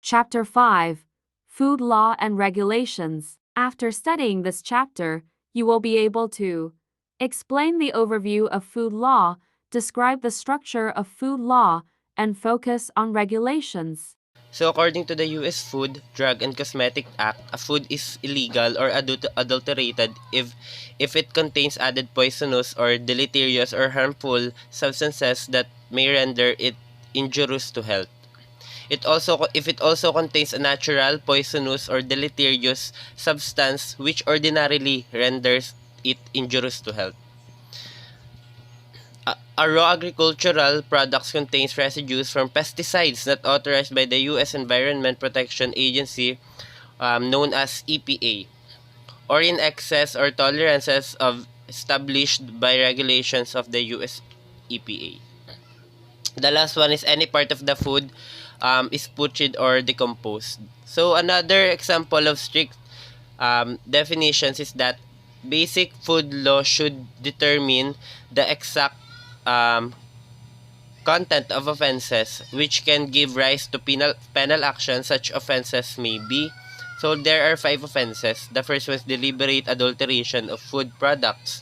Chapter 5, Food Law and Regulations. After studying this chapter, you will be able to explain the overview of food law, describe the structure of food law, and focus on regulations. So according to the US Food, Drug and Cosmetic Act, a food is illegal or adulterated if it contains added poisonous or deleterious or harmful substances that may render it injurious to health. If it also contains a natural, poisonous, or deleterious substance which ordinarily renders it injurious to health. A raw agricultural products contains residues from pesticides not authorized by the U.S. Environment Protection Agency, known as EPA, or in excess or tolerances of established by regulations of the U.S. EPA. The last one is any part of the food is putrid or decomposed. So another example of strict definitions is that basic food law should determine the exact content of offenses which can give rise to penal action. Such offenses may be, so there are 5 offenses. The first one is deliberate adulteration of food products.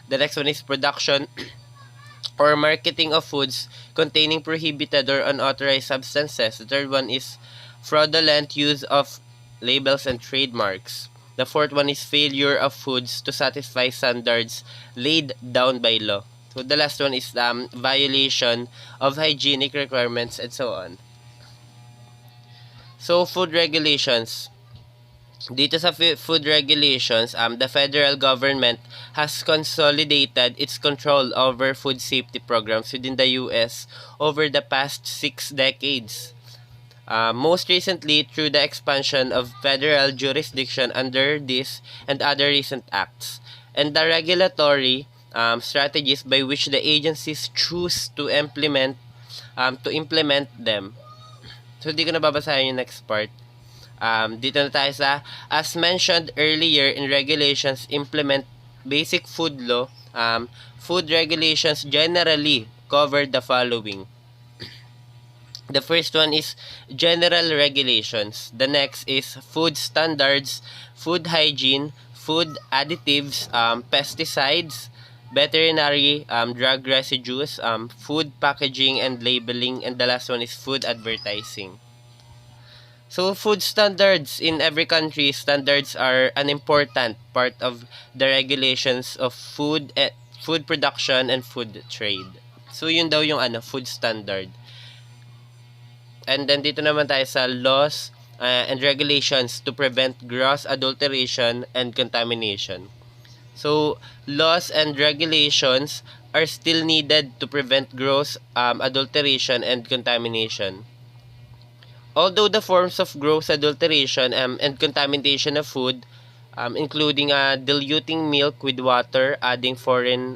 The next one is production or marketing of foods containing prohibited or unauthorized substances. The third one is fraudulent use of labels and trademarks. The fourth one is failure of foods to satisfy standards laid down by law. So the last one is violation of hygienic requirements and so on. So food regulations. Dito sa food regulations, the federal government has consolidated its control over food safety programs within the U.S. over the past 6 decades. Most recently through the expansion of federal jurisdiction under this and other recent acts, and the regulatory strategies by which the agencies choose to implement them. So di ko nababasahin yung next part. Dito na tayo sa, as mentioned earlier in regulations implement basic food law, food regulations generally cover the following. The first one is general regulations. The next is food standards, food hygiene, food additives, pesticides, veterinary drug residues, food packaging and labeling, and the last one is food advertising. So food standards in every country, standards are an important part of the regulations of food production and food trade. So yun daw yung food standard. And then dito naman tayo sa laws and regulations to prevent gross adulteration and contamination. So laws and regulations are still needed to prevent gross adulteration and contamination. Although the forms of gross adulteration and contamination of food, including diluting milk with water, adding foreign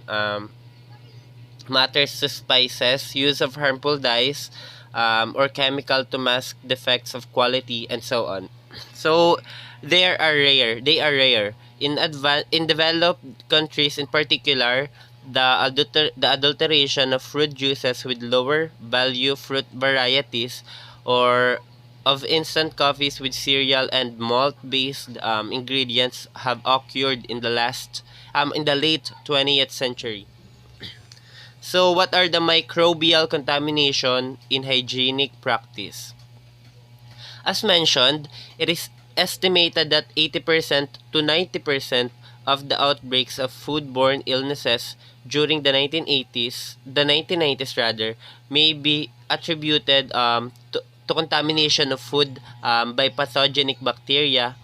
matters to spices, use of harmful dyes, or chemical to mask defects of quality, and so on. So they are rare. In developed countries, in particular, the adulteration of fruit juices with lower value fruit varieties, or of instant coffees with cereal and malt-based ingredients have occurred in the late 20th century. So what are the microbial contamination in hygienic practice? As mentioned, it is estimated that 80% to 90% of the outbreaks of foodborne illnesses during the 1990s rather, may be attributed to contamination of food by pathogenic bacteria,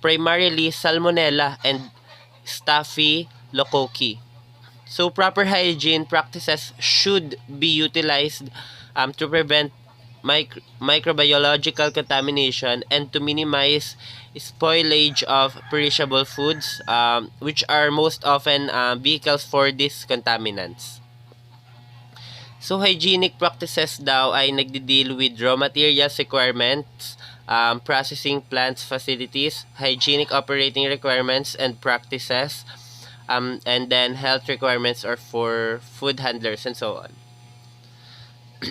primarily Salmonella and Staphylococcus. So proper hygiene practices should be utilized to prevent microbiological contamination and to minimize spoilage of perishable foods, which are most often vehicles for these contaminants. So hygienic practices daw ay nagdi-deal with raw materials requirements, processing plants facilities, hygienic operating requirements and practices, and then health requirements are for food handlers and so on.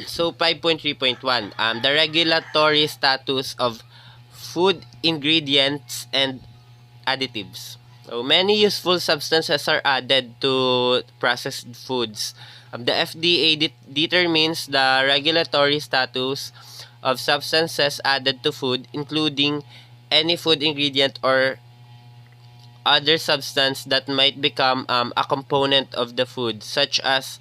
So 5.3.1, the regulatory status of food ingredients and additives. So many useful substances are added to processed foods. The FDA determines the regulatory status of substances added to food, including any food ingredient or other substance that might become a component of the food, such as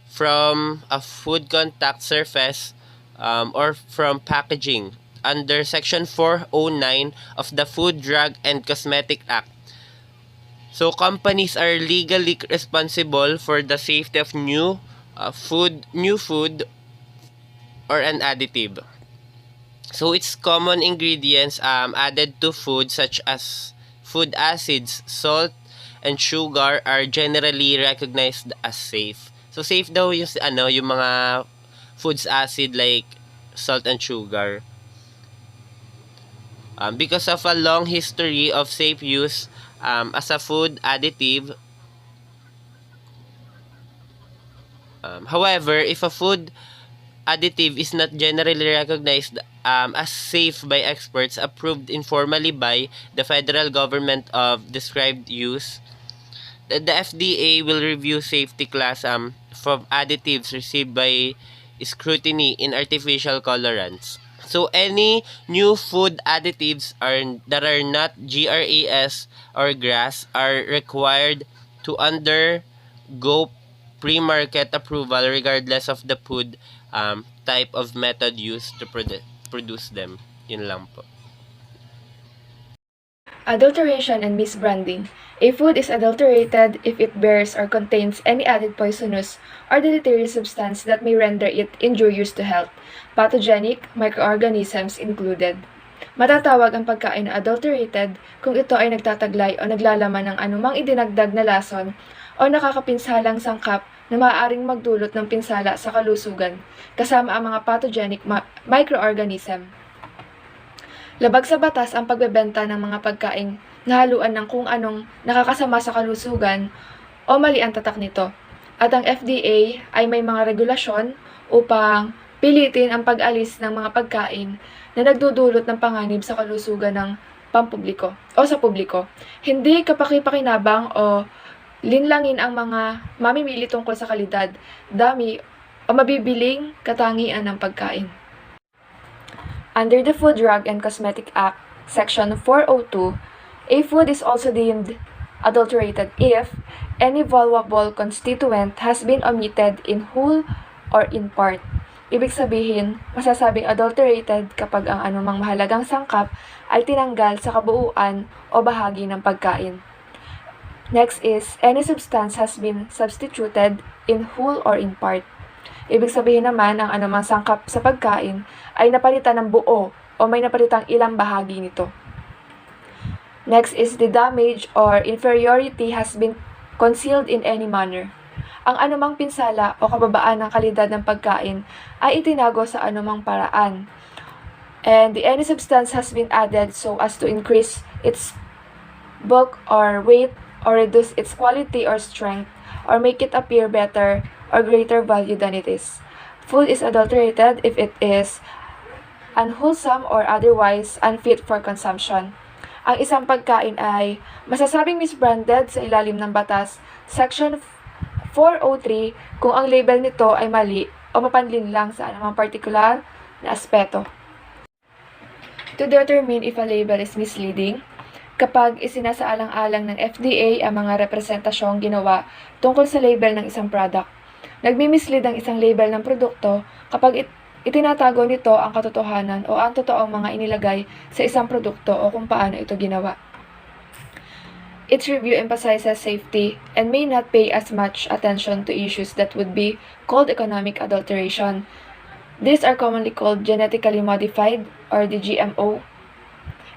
from a food contact surface or from packaging under Section 409 of the Food, Drug, and Cosmetic Act. So companies are legally responsible for the safety of new food or an additive. So its common ingredients added to food such as food acids, salt, and sugar are generally recognized as safe. So safe daw yung mga foods acid like salt and sugar. Because of a long history of safe use as a food additive. However, if a food additive is not generally recognized as safe by experts approved informally by the federal government of described use, the FDA will review safety class from additives received by scrutiny in artificial colorants. So any new food additives that are not GRAS or GRAS are required to undergo pre-market approval regardless of the food type of method used to produce them. Yun lang po. Adulteration and misbranding. A food is adulterated if it bears or contains any added poisonous or deleterious substance that may render it injurious to health, pathogenic microorganisms included. Matatawag ang pagkain na adulterated kung ito ay nagtataglay o naglalaman ng anumang idinagdag na lason o nakakapinsalang sangkap na maaaring magdulot ng pinsala sa kalusugan, kasama ang mga pathogenic microorganism. Labag sa batas ang pagbebenta ng mga pagkaing nahaluan ng kung anong nakakasama sa kalusugan o mali ang tatak nito. At ang FDA ay may mga regulasyon upang pilitin ang pag-alis ng mga pagkain na nagdudulot ng panganib sa kalusugan ng pampubliko o sa publiko. Hindi kapaki-pakinabang o linlangin ang mga mamimili tungkol sa kalidad, dami o mabibiling katangian ng pagkain. Under the Food, Drug, and Cosmetic Act, Section 402, a food is also deemed adulterated if any valuable constituent has been omitted in whole or in part. Ibig sabihin, masasabing adulterated kapag ang anumang mahalagang sangkap ay tinanggal sa kabuuan o bahagi ng pagkain. Next is, any substance has been substituted in whole or in part. Ibig sabihin naman, ang anumang sangkap sa pagkain ay napalitan ng buo o may napalitang ilang bahagi nito. Next is the damage or inferiority has been concealed in any manner. Ang anumang pinsala o kababaan ng kalidad ng pagkain ay itinago sa anumang paraan. And any substance has been added so as to increase its bulk or weight or reduce its quality or strength or make it appear better or greater value than it is. Food is adulterated if it is unwholesome or otherwise unfit for consumption. Ang isang pagkain ay masasabing misbranded sa ilalim ng batas, Section 403, kung ang label nito ay mali o mapanlinlang sa anumang partikular na aspeto. To determine if a label is misleading, kapag isinasaalang-alang ng FDA ang mga representasyong ginawa tungkol sa label ng isang product. Nagmi-mislead ang isang label ng produkto kapag itinatago nito ang katotohanan o ang totoong mga inilagay sa isang produkto o kung paano ito ginawa. Its review emphasizes safety and may not pay as much attention to issues that would be called economic adulteration. These are commonly called genetically modified or the GMO.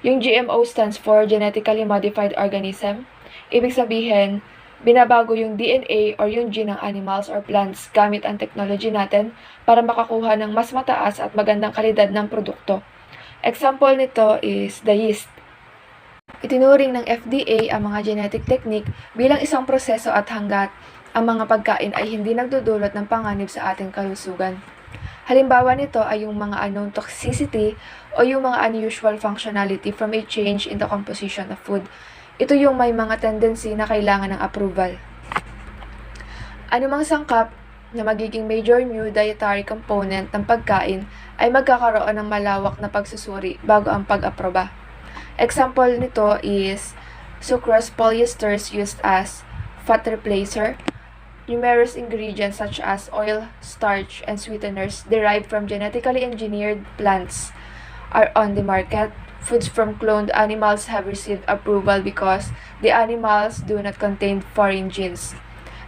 Yung GMO stands for genetically modified organism. Ibig sabihin, binabago yung DNA or yung gene ng animals or plants gamit ang technology natin para makakuha ng mas mataas at magandang kalidad ng produkto. Example nito is the yeast. Itinuring ng FDA ang mga genetic technique bilang isang proseso at hanggat ang mga pagkain ay hindi nagdudulot ng panganib sa ating kalusugan. Halimbawa nito ay yung mga unknown toxicity o yung mga unusual functionality from a change in the composition of food. Ito yung may mga tendency na kailangan ng approval. Anumang sangkap na magiging major new dietary component ng pagkain ay magkakaroon ng malawak na pagsusuri bago ang pag-aproba. Example nito is sucrose polyesters used as fat replacer. Numerous ingredients such as oil, starch, and sweeteners derived from genetically engineered plants are on the market. Foods from cloned animals have received approval because the animals do not contain foreign genes.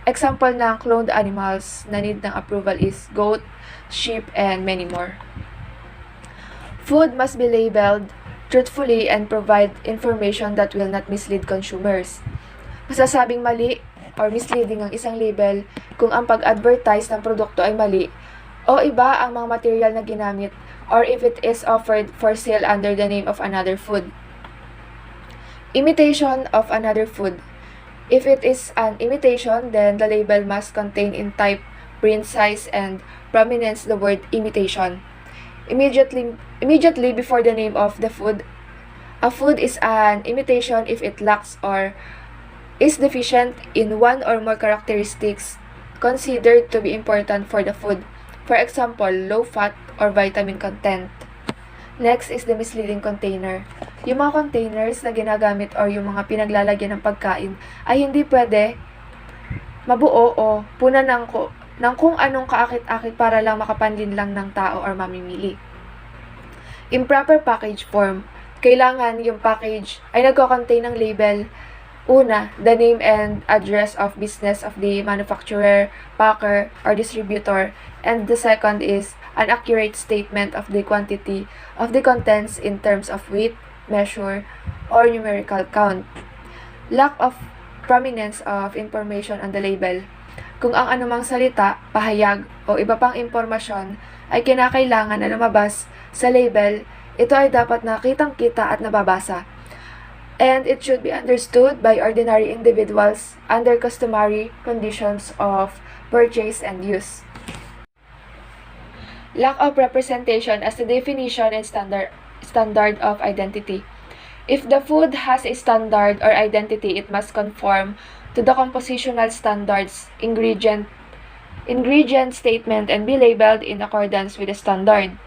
Example ng cloned animals na need ng approval is goat, sheep, and many more. Food must be labeled truthfully and provide information that will not mislead consumers. Masasabing mali or misleading ang isang label kung ang pag-advertise ng produkto ay mali o iba ang mga material na ginamit or if it is offered for sale under the name of another food. Imitation of another food. If it is an imitation, then the label must contain in type, print size, and prominence the word imitation. Immediately before the name of the food, a food is an imitation if it lacks or is deficient in one or more characteristics considered to be important for the food. For example, low fat or vitamin content. Next is the misleading container. Yung mga containers na ginagamit or yung mga pinaglalagyan ng pagkain ay hindi pwede mabuo o punan ng kung anong kaakit-akit para lang makapanlin lang ng tao or mamimili. Improper package form. Kailangan yung package ay nagko-contain ng label. Una, the name and address of business of the manufacturer, packer, or distributor. And the second is an accurate statement of the quantity of the contents in terms of weight, measure, or numerical count. Lack of prominence of information on the label. Kung ang anumang salita, pahayag, o iba pang impormasyon ay kinakailangan na lumabas sa label, ito ay dapat nakitang-kita at nababasa. And it should be understood by ordinary individuals under customary conditions of purchase and use. Lack of representation as the definition and standard of identity. If the food has a standard or identity, it must conform to the compositional standards, ingredient statement, and be labeled in accordance with the standard.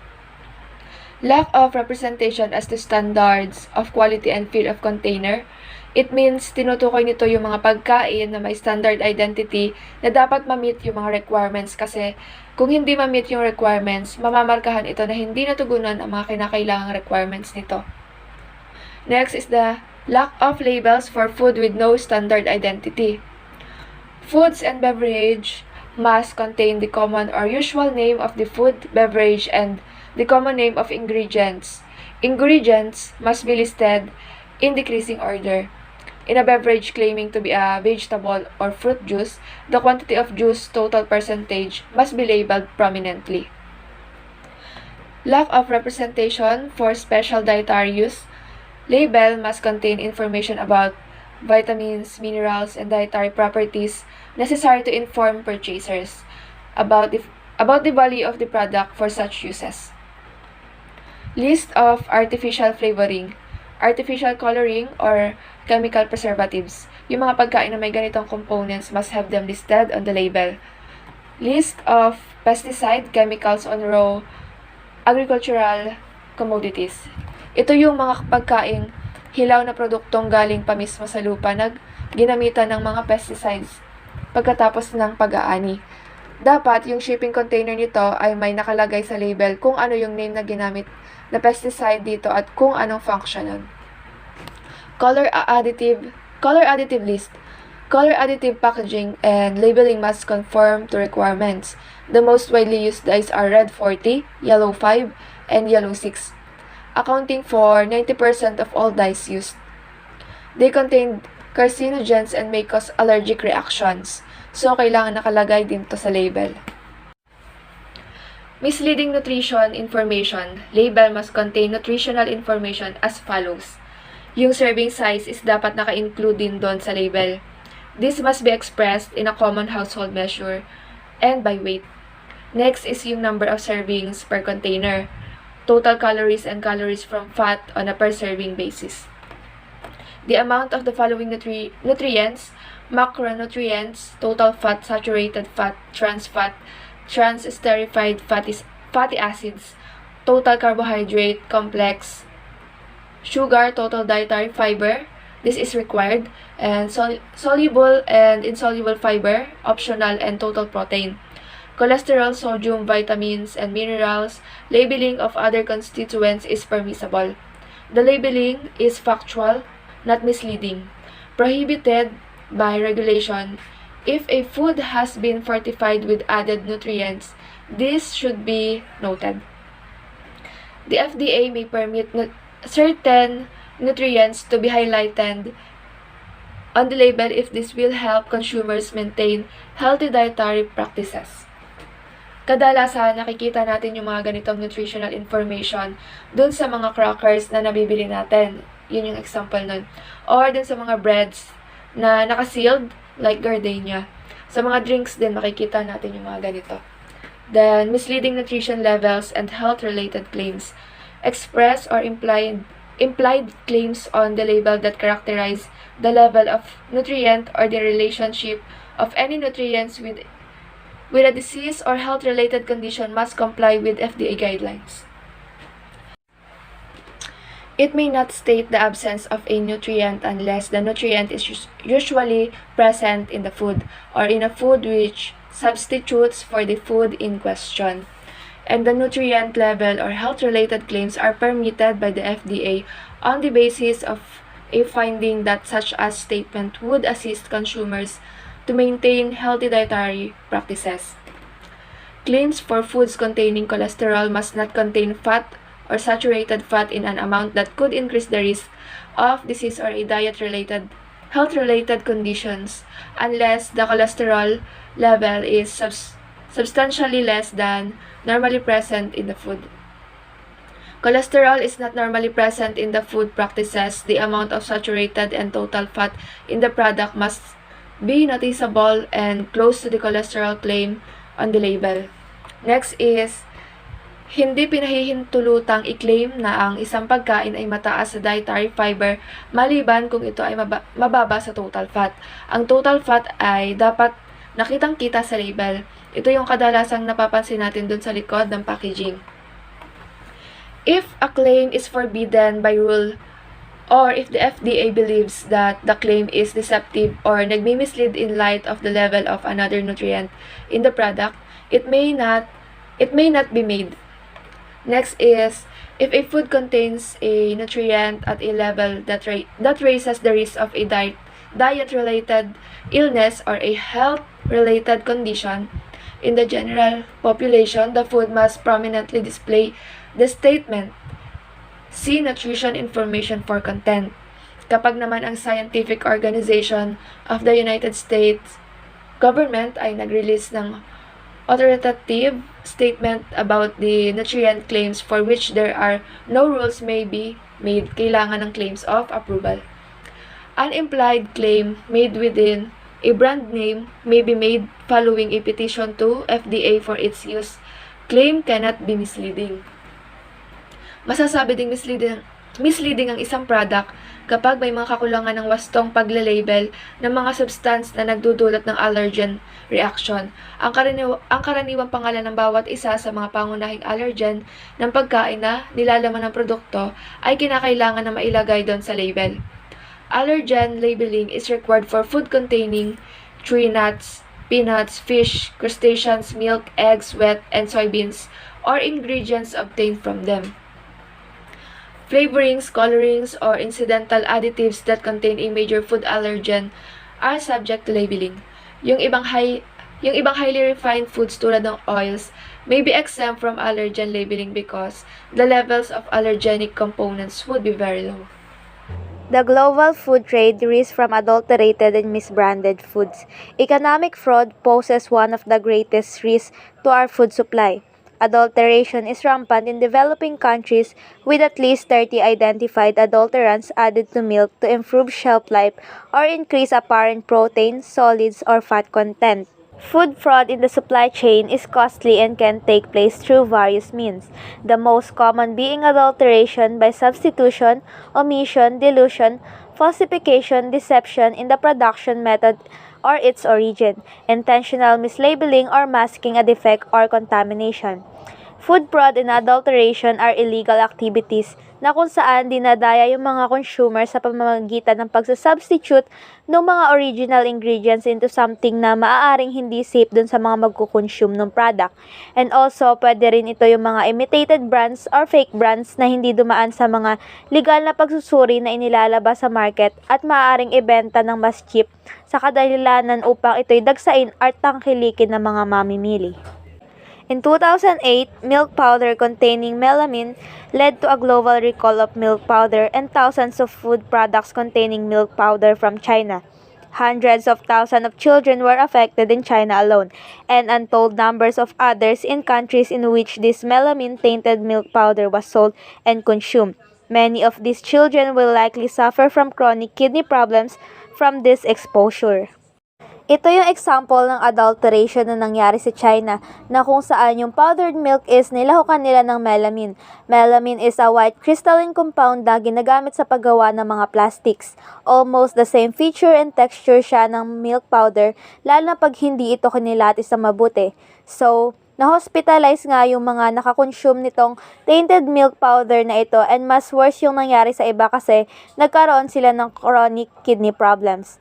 Lack of representation as to standards of quality and feel of container. It means tinutukoy nito yung mga pagkain na may standard identity na dapat ma-meet yung mga requirements kasi kung hindi ma-meet yung requirements, mamamarkahan ito na hindi natugunan ang mga kinakailangang requirements nito. Next is the lack of labels for food with no standard identity. Foods and beverage must contain the common or usual name of the food, beverage, and the common name of ingredients. Ingredients must be listed in decreasing order. In a beverage claiming to be a vegetable or fruit juice, the quantity of juice total percentage must be labeled prominently. Lack of representation for special dietary use. Label must contain information about vitamins, minerals, and dietary properties necessary to inform purchasers about the value of the product for such uses. List of artificial flavoring, artificial coloring, or chemical preservatives. Yung mga pagkain na may ganitong components must have them listed on the label. List of pesticide chemicals on raw agricultural commodities. Ito yung mga pagkain hilaw na produktong galing pa mismo sa lupa na ginamitan ng mga pesticides pagkatapos ng pag-aani. Dapat yung shipping container nito ay may nakalagay sa label kung ano yung name na ginamit na pesticide dito at kung anong function nun. Color additive list. Color additive packaging and labeling must conform to requirements. The most widely used dyes are red 40, yellow 5, and yellow 6, accounting for 90% of all dyes used. They contain carcinogens and may cause allergic reactions, so kailangan nakalagay din to sa label. Misleading nutrition information. Label must contain nutritional information as follows. Yung serving size is dapat naka-include din doon sa label. This must be expressed in a common household measure and by weight. Next is yung number of servings per container, total calories and calories from fat on a per serving basis. The amount of the following nutrients, macronutrients, total fat, saturated fat, trans-esterified fatty acids, total carbohydrate, complex, sugar, total dietary fiber, this is required, and soluble and insoluble fiber, optional, and total protein. Cholesterol, sodium, vitamins, and minerals, labeling of other constituents is permissible. The labeling is factual, not misleading. Prohibited by regulation. If a food has been fortified with added nutrients, this should be noted. The FDA may permit certain nutrients to be highlighted on the label if this will help consumers maintain healthy dietary practices. Kadalasan, nakikita natin yung mga ganitong nutritional information dun sa mga crackers na nabibili natin. Yun yung example nun. Or dun sa mga breads na naka-sealed, like gardenia. Sa mga drinks din, makikita natin yung mga ganito. Then, misleading nutrition levels and health-related claims. Express or implied claims on the label that characterize the level of nutrient or the relationship of any nutrients with a disease or health-related condition must comply with FDA guidelines. It may not state the absence of a nutrient unless the nutrient is usually present in the food or in a food which substitutes for the food in question. And the nutrient level or health-related claims are permitted by the FDA on the basis of a finding that such a statement would assist consumers to maintain healthy dietary practices. Claims for foods containing cholesterol must not contain fat or saturated fat in an amount that could increase the risk of disease or a health-related conditions unless the cholesterol level is substantially less than normally present in the food. Cholesterol is not normally present in the food practices. The amount of saturated and total fat in the product must be noticeable and close to the cholesterol claim on the label. Next is, hindi pinahihintulutang i-claim na ang isang pagkain ay mataas sa dietary fiber maliban kung ito ay mababa sa total fat. Ang total fat ay dapat nakitang-kita sa label. Ito yung kadalasang napapansin natin dun sa likod ng packaging. If a claim is forbidden by rule or if the FDA believes that the claim is deceptive or nagmi-mislead in light of the level of another nutrient in the product, it may not be made. Next is, if a food contains a nutrient at a level that raises the risk of a diet-related illness or a health-related condition in the general population, the food must prominently display the statement, see nutrition information for content. Kapag naman ang scientific organization of the United States government ay nag-release ng authoritative statement about the nutrient claims for which there are no rules may be made, kailangan ng claims of approval. An implied claim made within a brand name may be made following a petition to FDA for its use. Claim cannot be misleading. Masasabi ding misleading ang isang product kapag may mga kakulangan ng wastong paglalabel ng mga substance na nagdudulot ng allergen reaction. Ang karaniwang pangalan ng bawat isa sa mga pangunahing allergen ng pagkain na nilalaman ng produkto ay kinakailangan na mailagay doon sa label. Allergen labeling is required for food containing tree nuts, peanuts, fish, crustaceans, milk, eggs, wheat, and soybeans, or ingredients obtained from them. Flavorings, colorings, or incidental additives that contain a major food allergen are subject to labeling. Yung ibang highly refined foods tulad ng oils may be exempt from allergen labeling because the levels of allergenic components would be very low. The global food trade risks from adulterated and misbranded foods. Economic fraud poses one of the greatest risks to our food supply. Adulteration is rampant in developing countries with at least 30 identified adulterants added to milk to improve shelf life or increase apparent protein, solids, or fat content. Food fraud in the supply chain is costly and can take place through various means, the most common being adulteration by substitution, omission, dilution, falsification, deception in the production method or its origin, intentional mislabeling or masking a defect or contamination. Food fraud and adulteration are illegal activities na kung saan dinadaya yung mga consumer sa pamamagitan ng pagsasubstitute ng mga original ingredients into something na maaaring hindi safe dun sa mga magkukonsume ng product. And also, pwede rin ito yung mga imitated brands or fake brands na hindi dumaan sa mga legal na pagsusuri na inilalabas sa market at maaaring ibenta ng mas cheap sa kadalilanan upang ito'y dagsain at tangkilikin ng mga mamimili. In 2008, milk powder containing melamine led to a global recall of milk powder and thousands of food products containing milk powder from China. Hundreds of thousands of children were affected in China alone, and untold numbers of others in countries in which this melamine-tainted milk powder was sold and consumed. Many of these children will likely suffer from chronic kidney problems from this exposure. Ito yung example ng adulteration na nangyari sa China na kung saan yung powdered milk is nilahukan nila ng melamine. Melamine is a white crystalline compound na ginagamit sa paggawa ng mga plastics. Almost the same feature and texture siya ng milk powder, lalo na pag hindi ito kinilatis sa mabuti. So, na-hospitalize nga yung mga nakakonsume nitong tainted milk powder na ito, and mas worse yung nangyari sa iba kasi nagkaroon sila ng chronic kidney problems.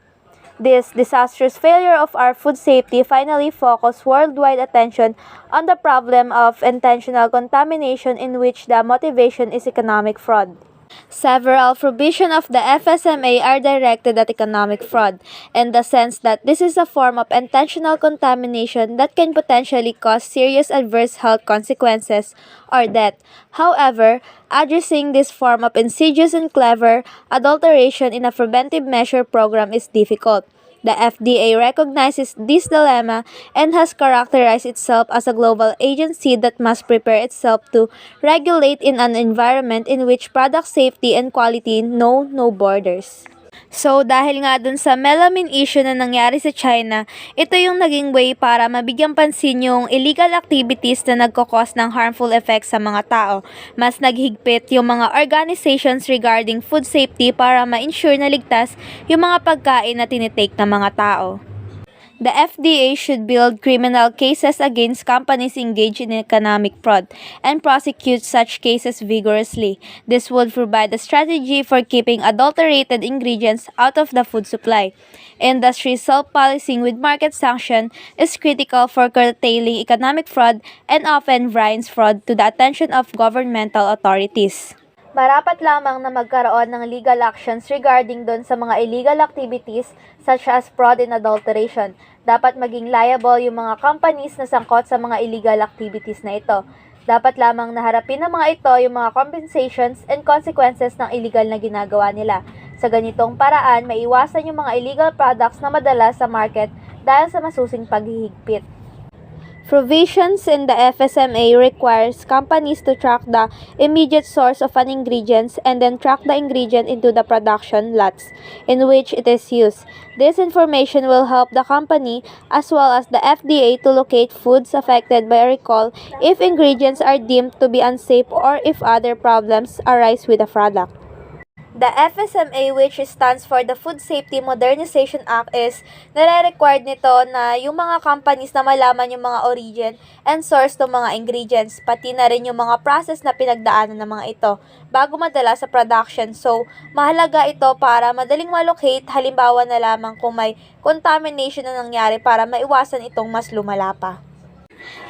This disastrous failure of our food safety finally focused worldwide attention on the problem of intentional contamination in which the motivation is economic fraud. Several provisions of the FSMA are directed at economic fraud, in the sense that this is a form of intentional contamination that can potentially cause serious adverse health consequences or death. However, addressing this form of insidious and clever adulteration in a preventive measure program is difficult. The FDA recognizes this dilemma and has characterized itself as a global agency that must prepare itself to regulate in an environment in which product safety and quality know no borders. So, dahil nga dun sa melamine issue na nangyari sa China, ito yung naging way para mabigyang pansin yung illegal activities na nagkakos ng harmful effects sa mga tao. Mas naghigpit yung mga organizations regarding food safety para ma-ensure na ligtas yung mga pagkain na tinitake ng mga tao. The FDA should build criminal cases against companies engaged in economic fraud and prosecute such cases vigorously. This would provide a strategy for keeping adulterated ingredients out of the food supply. Industry self-policing with market sanction is critical for curtailing economic fraud and often brings fraud to the attention of governmental authorities. Marapat lamang na magkaroon ng legal actions regarding doon sa mga illegal activities such as fraud and adulteration. Dapat maging liable yung mga companies na sangkot sa mga illegal activities na ito. Dapat lamang naharapin ng mga ito yung mga compensations and consequences ng illegal na ginagawa nila. Sa ganitong paraan, maiwasan yung mga illegal products na madala sa market dahil sa masusing paghihigpit. Provisions in the FSMA requires companies to track the immediate source of an ingredient and then track the ingredient into the production lots in which it is used. This information will help the company as well as the FDA to locate foods affected by a recall if ingredients are deemed to be unsafe or if other problems arise with the product. The FSMA, which stands for the Food Safety Modernization Act, is nare-required nito na yung mga companies na malaman yung mga origin and source ng mga ingredients, pati na rin yung mga process na pinagdaanan ng mga ito bago madala sa production. So, mahalaga ito para madaling malocate, halimbawa na lamang kung may contamination na nangyari para maiwasan itong mas lumala pa.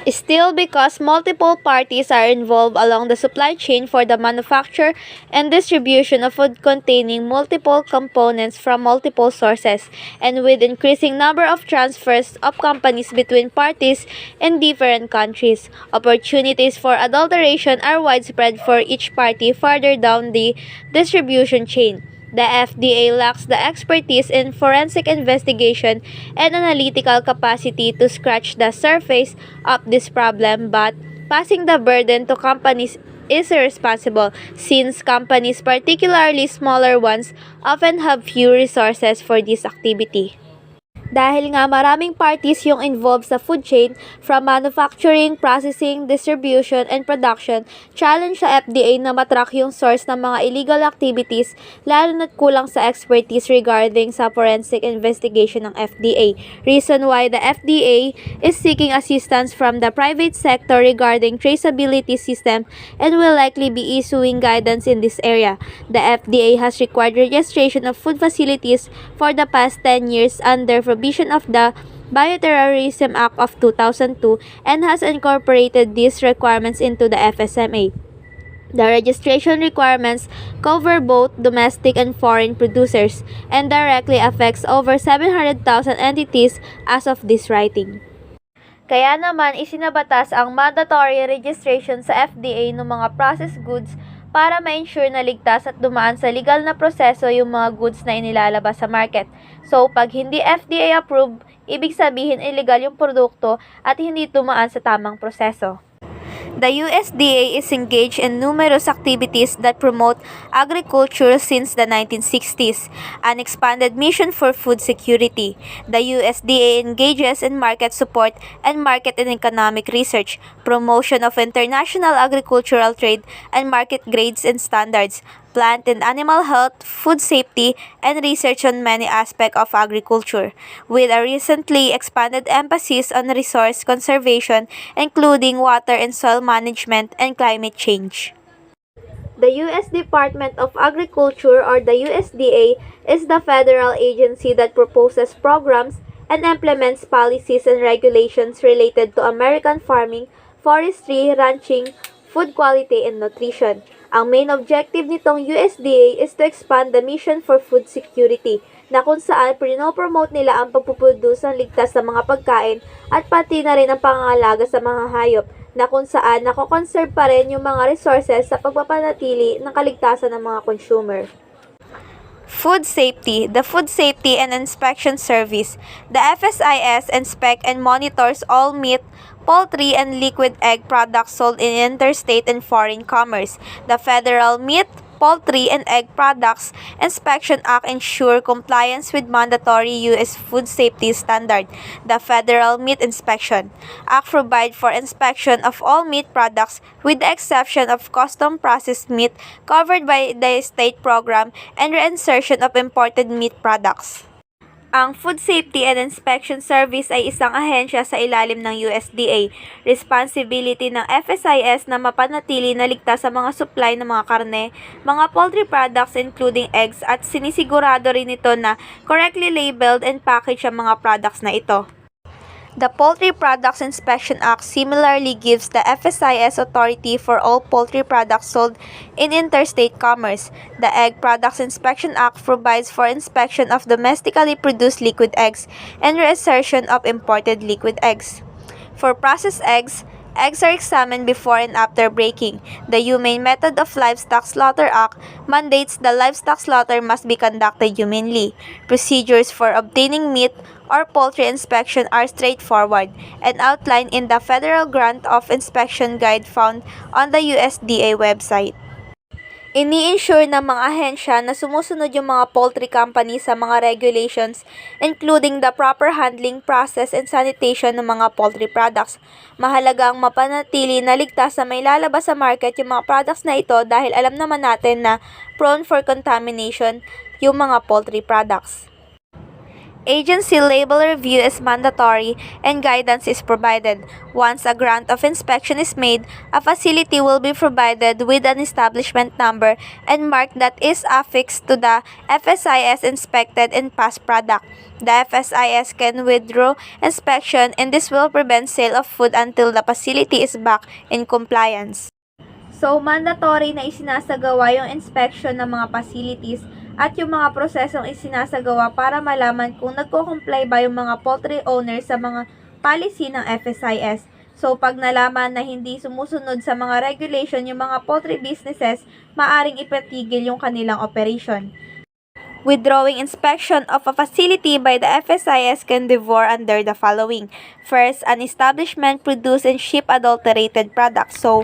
Still, because multiple parties are involved along the supply chain for the manufacture and distribution of food containing multiple components from multiple sources, and with increasing number of transfers of companies between parties in different countries, opportunities for adulteration are widespread for each party farther down the distribution chain. The FDA lacks the expertise in forensic investigation and analytical capacity to scratch the surface of this problem, but passing the burden to companies is irresponsible since companies, particularly smaller ones, often have few resources for this activity. Dahil nga maraming parties yung involved sa food chain, from manufacturing, processing, distribution, and production, challenge sa FDA na matrack yung source ng mga illegal activities, lalo na't kulang sa expertise regarding sa forensic investigation ng FDA. Reason why the FDA is seeking assistance from the private sector regarding traceability system and will likely be issuing guidance in this area. The FDA has required registration of food facilities for the past 10 years under provision of the Bioterrorism Act of 2002 and has incorporated these requirements into the FSMA. The registration requirements cover both domestic and foreign producers and directly affects over 700,000 entities as of this writing. Kaya naman isinabatas ang mandatory registration sa FDA ng mga processed goods para ma-ensure na ligtas at dumaan sa legal na proseso yung mga goods na inilalabas sa market. So, pag hindi FDA approved, ibig sabihin illegal yung produkto at hindi dumaan sa tamang proseso. The USDA is engaged in numerous activities that promote agriculture since the 1960s, an expanded mission for food security. The USDA engages in market support and market and economic research, promotion of international agricultural trade and market grades and standards, plant and animal health, food safety, and research on many aspects of agriculture, with a recently expanded emphasis on resource conservation, including water and soil management and climate change. The U.S. Department of Agriculture, or the USDA, is the federal agency that proposes programs and implements policies and regulations related to American farming, forestry, ranching, food quality, and nutrition. Ang main objective nitong USDA is to expand the mission for food security, na kung saan pinopromote nila ang pagpuproduce ng ligtas na mga pagkain at pati na rin ang pangangalaga sa mga hayop, na kung saan nakokonserve pa rin yung mga resources sa pagpapanatili ng kaligtasan ng mga consumer. Food safety. The Food Safety and Inspection Service. The FSIS inspects and monitors all meat, poultry, and liquid egg products sold in interstate and foreign commerce. The Federal Meat, Poultry, and Egg Products Inspection Act ensure compliance with mandatory U.S. food safety standard. The Federal Meat Inspection Act provides for inspection of all meat products with the exception of custom processed meat covered by the state program and reinsertion of imported meat products. Ang Food Safety and Inspection Service ay isang ahensya sa ilalim ng USDA. Responsibility ng FSIS na mapanatili na ligtas sa mga supply ng mga karne, mga poultry products including eggs at sinisigurado rin ito na correctly labeled and packaged ang mga products na ito. The Poultry Products Inspection Act similarly gives the FSIS authority for all poultry products sold in interstate commerce. The Egg Products Inspection Act provides for inspection of domestically produced liquid eggs and reinsertion of imported liquid eggs. For processed eggs, eggs are examined before and after breaking. The Humane Method of Livestock Slaughter Act mandates the livestock slaughter must be conducted humanely. Procedures for obtaining meat or poultry inspection are straightforward and outlined in the Federal Grant of Inspection Guide found on the USDA website. Ini-ensure ng mga ahensya na sumusunod yung mga poultry company sa mga regulations including the proper handling, process, and sanitation ng mga poultry products. Mahalaga ang mapanatili na ligtas na may lalabas sa market yung mga products na ito dahil alam naman natin na prone for contamination yung mga poultry products. Agency label review is mandatory and guidance is provided. Once a grant of inspection is made, a facility will be provided with an establishment number and mark that is affixed to the FSIS inspected and passed product. The FSIS can withdraw inspection and this will prevent sale of food until the facility is back in compliance. So, mandatory na isinasagawa yung inspection ng mga facilities at yung mga prosesong isinasagawa para malaman kung nagko-comply ba yung mga poultry owners sa mga policy ng FSIS. So, pag nalaman na hindi sumusunod sa mga regulation yung mga poultry businesses, maaring ipatigil yung kanilang operation. Withdrawing inspection of a facility by the FSIS can devour under the following. First, an establishment produce and ship adulterated products. So,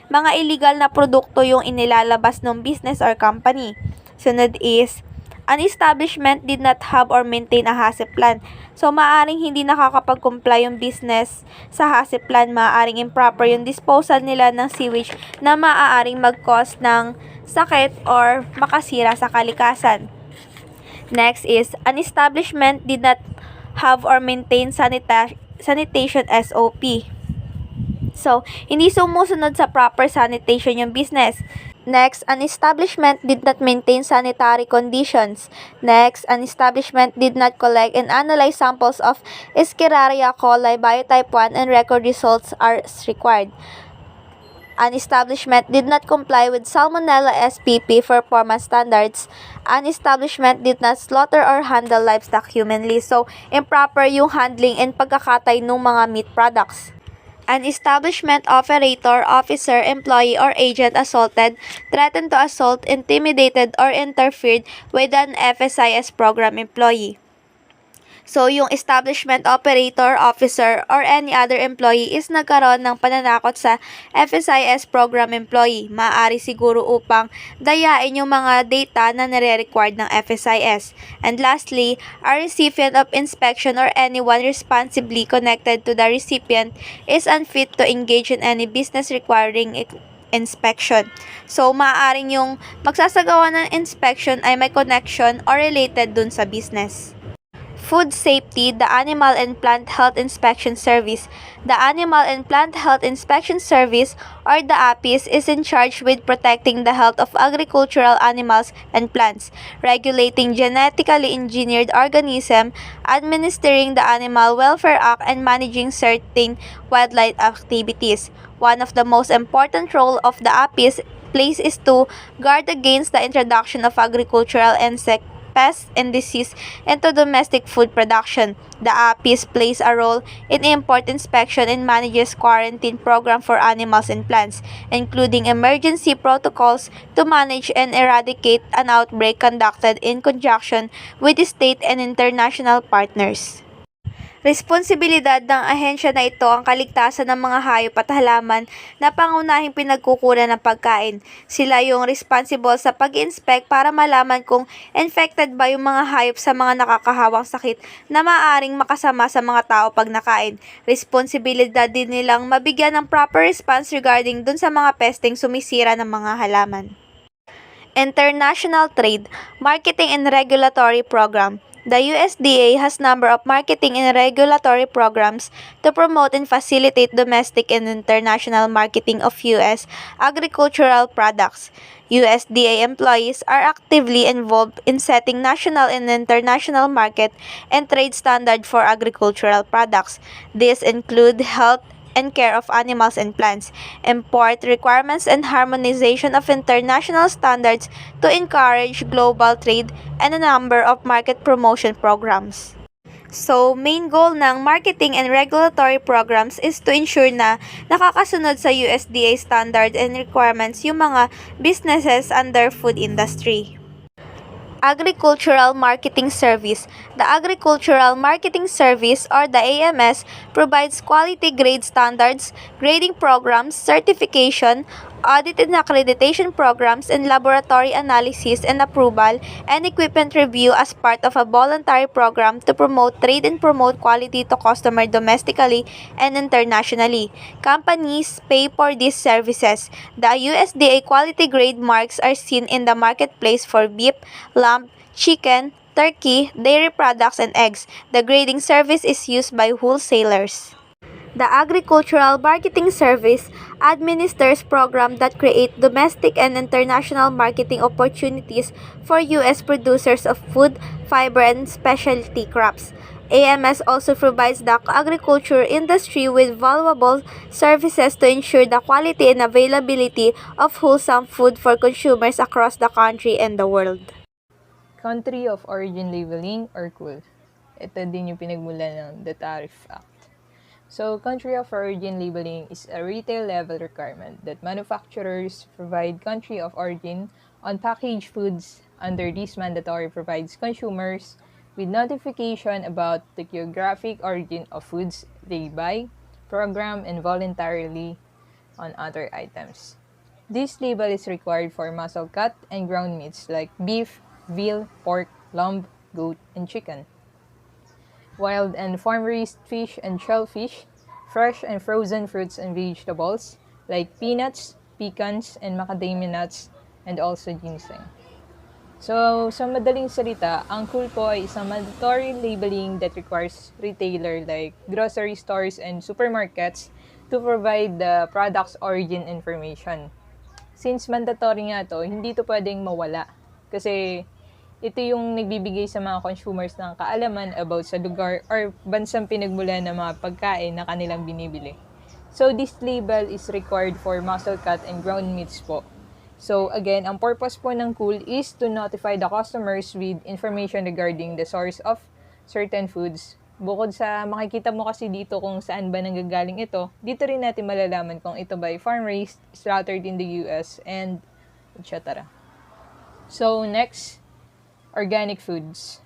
mga illegal na produkto yung inilalabas ng business or company. Sunod is An establishment did not have or maintain a HACCP plan. So, maaaring hindi nakakapag-comply yung business sa HACCP plan, maaaring improper yung disposal nila ng sewage na maaaring mag-cause ng sakit or makasira sa kalikasan. Next is, an establishment did not have or maintain sanitation SOP. So, hindi sumusunod sa proper sanitation yung business. Next, an establishment did not maintain sanitary conditions. Next, an establishment did not collect and analyze samples of Escherichia coli biotype 1 and record results as required. An establishment did not comply with Salmonella SPP performance standards. An establishment did not slaughter or handle livestock humanly. So, improper yung handling and pagkakatay ng mga meat products. An establishment operator, officer, employee, or agent assaulted, threatened to assault, intimidated, or interfered with an FSIS program employee. So, yung establishment operator, officer, or any other employee is nagkaroon ng pananakot sa FSIS program employee. Maaari siguro upang dayain yung mga data na nire-required ng FSIS. And lastly, a recipient of inspection or anyone responsibly connected to the recipient is unfit to engage in any business requiring inspection. So, maaaring yung magsasagawa ng inspection ay may connection or related dun sa business. Food Safety, the Animal and Plant Health Inspection Service. The Animal and Plant Health Inspection Service, or the APIS, is in charge with protecting the health of agricultural animals and plants, regulating genetically engineered organisms, administering the Animal Welfare Act, and managing certain wildlife activities. One of the most important roles of the APIS plays is to guard against the introduction of agricultural insects, pests and disease into domestic food production. The APIS plays a role in import inspection and manages quarantine program for animals and plants, including emergency protocols to manage and eradicate an outbreak conducted in conjunction with state and international partners. Responsibilidad ng ahensya na ito ang kaligtasan ng mga hayop at halaman na pangunahing pinagkukunan ng pagkain. Sila yung responsible sa pag-inspect para malaman kung infected ba yung mga hayop sa mga nakakahawang sakit na maaaring makasama sa mga tao pag nakain. Responsibilidad din nilang mabigyan ng proper response regarding dun sa mga pesteng sumisira ng mga halaman. International Trade, Marketing and Regulatory Program. The USDA has number of marketing and regulatory programs to promote and facilitate domestic and international marketing of U.S. agricultural products. USDA employees are actively involved in setting national and international market and trade standard for agricultural products. These include health and care of animals and plants, import requirements and harmonization of international standards to encourage global trade, and a number of market promotion programs. So, main goal ng marketing and regulatory programs is to ensure na nakakasunod sa USDA standard and requirements yung mga businesses under food industry. Agricultural Marketing Service. The Agricultural Marketing Service, or the AMS, provides quality grade standards, grading programs, certification, audit and accreditation programs, and laboratory analysis and approval, and equipment review as part of a voluntary program to promote trade and promote quality to customer domestically and internationally. Companies pay for these services. The USDA quality grade marks are seen in the marketplace for beef, lamb, chicken, turkey, dairy products, and eggs. The grading service is used by wholesalers. The Agricultural Marketing Service administers programs that create domestic and international marketing opportunities for U.S. producers of food, fiber, and specialty crops. AMS also provides the agriculture industry with valuable services to ensure the quality and availability of wholesome food for consumers across the country and the world. Country of Origin Labeling or COOL. Ito din yung pinagmulan ng the Tariff Act. So, country of origin labeling is a retail-level requirement that manufacturers provide country of origin on packaged foods. Under this mandatory provides consumers with notification about the geographic origin of foods they buy, program, and voluntarily on other items. This label is required for muscle cut and ground meats like beef, veal, pork, lamb, goat, and chicken. Wild and farm-raised fish and shellfish, fresh and frozen fruits and vegetables, like peanuts, pecans, and macadamia nuts, and also ginseng. So, sa madaling salita, ang COOL po ay isang mandatory labeling that requires retailer like grocery stores and supermarkets to provide the product's origin information. Since mandatory nga to, hindi to pwedeng mawala. Kasi ito yung nagbibigay sa mga consumers ng kaalaman about sa lugar or bansang pinagmulan ng mga pagkain na kanilang binibili. So, this label is required for muscle cut and ground meats po. So, again, ang purpose po ng COOL is to notify the customers with information regarding the source of certain foods. Bukod sa makikita mo kasi dito kung saan ba nanggagaling ito, dito rin natin malalaman kung ito ba ay farm-raised, slaughtered in the US, and etc. So, next, organic foods.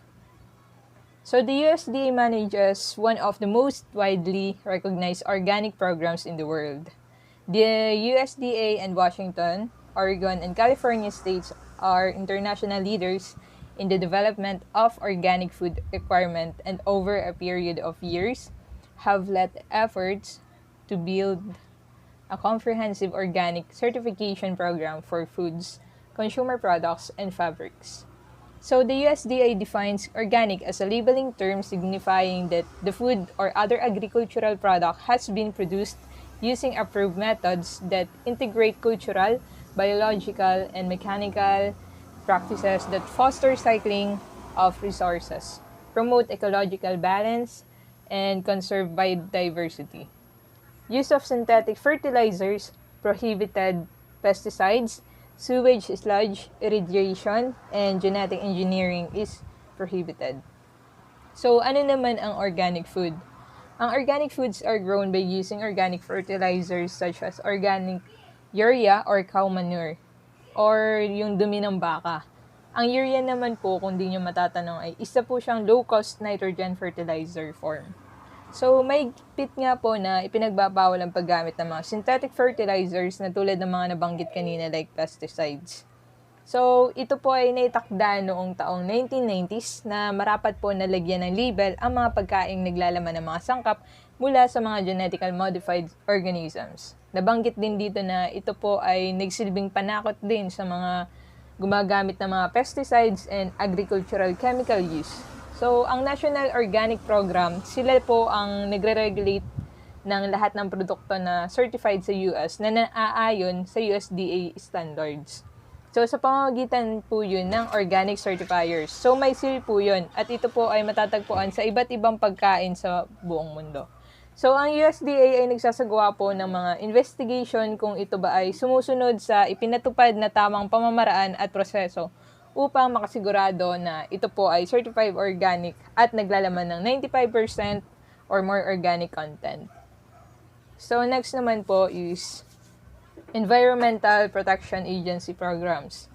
So, the USDA manages one of the most widely recognized organic programs in the world. The USDA and Washington, Oregon, and California states are international leaders in the development of organic food requirement and over a period of years have led efforts to build a comprehensive organic certification program for foods, consumer products, and fabrics. So the USDA defines organic as a labeling term signifying that the food or other agricultural product has been produced using approved methods that integrate cultural, biological, and mechanical practices that foster cycling of resources, promote ecological balance, and conserve biodiversity. Use of synthetic fertilizers, prohibited pesticides, sewage sludge, irrigation, and genetic engineering is prohibited. So, ano naman ang organic food? Ang organic foods are grown by using organic fertilizers such as organic urea or cow manure or yung dumi ng baka. Ang urea naman po, kung di nyo matatanong, ay isa po siyang low-cost nitrogen fertilizer form. So, may pit nga po na ipinagbabawal ang paggamit ng mga synthetic fertilizers na tulad ng mga nabanggit kanina like pesticides. So, ito po ay naitakda noong taong 1990s na marapat po nalagyan ng label ang mga pagkaing naglalaman ng mga sangkap mula sa mga genetically modified organisms. Nabanggit din dito na ito po ay nagsilbing panakot din sa mga gumagamit ng mga pesticides and agricultural chemical use. So, ang National Organic Program, sila po ang nagre-regulate ng lahat ng produkto na certified sa US na naaayon sa USDA standards. So, sa pamamagitan po yun ng organic certifiers. So, may seal po yun. At ito po ay matatagpuan sa iba't ibang pagkain sa buong mundo. So, ang USDA ay nagsasagawa po ng mga investigation kung ito ba ay sumusunod sa ipinatupad na tamang pamamaraan at proseso upang makasigurado na ito po ay certified organic at naglalaman ng 95% or more organic content. So, next naman po is Environmental Protection Agency programs.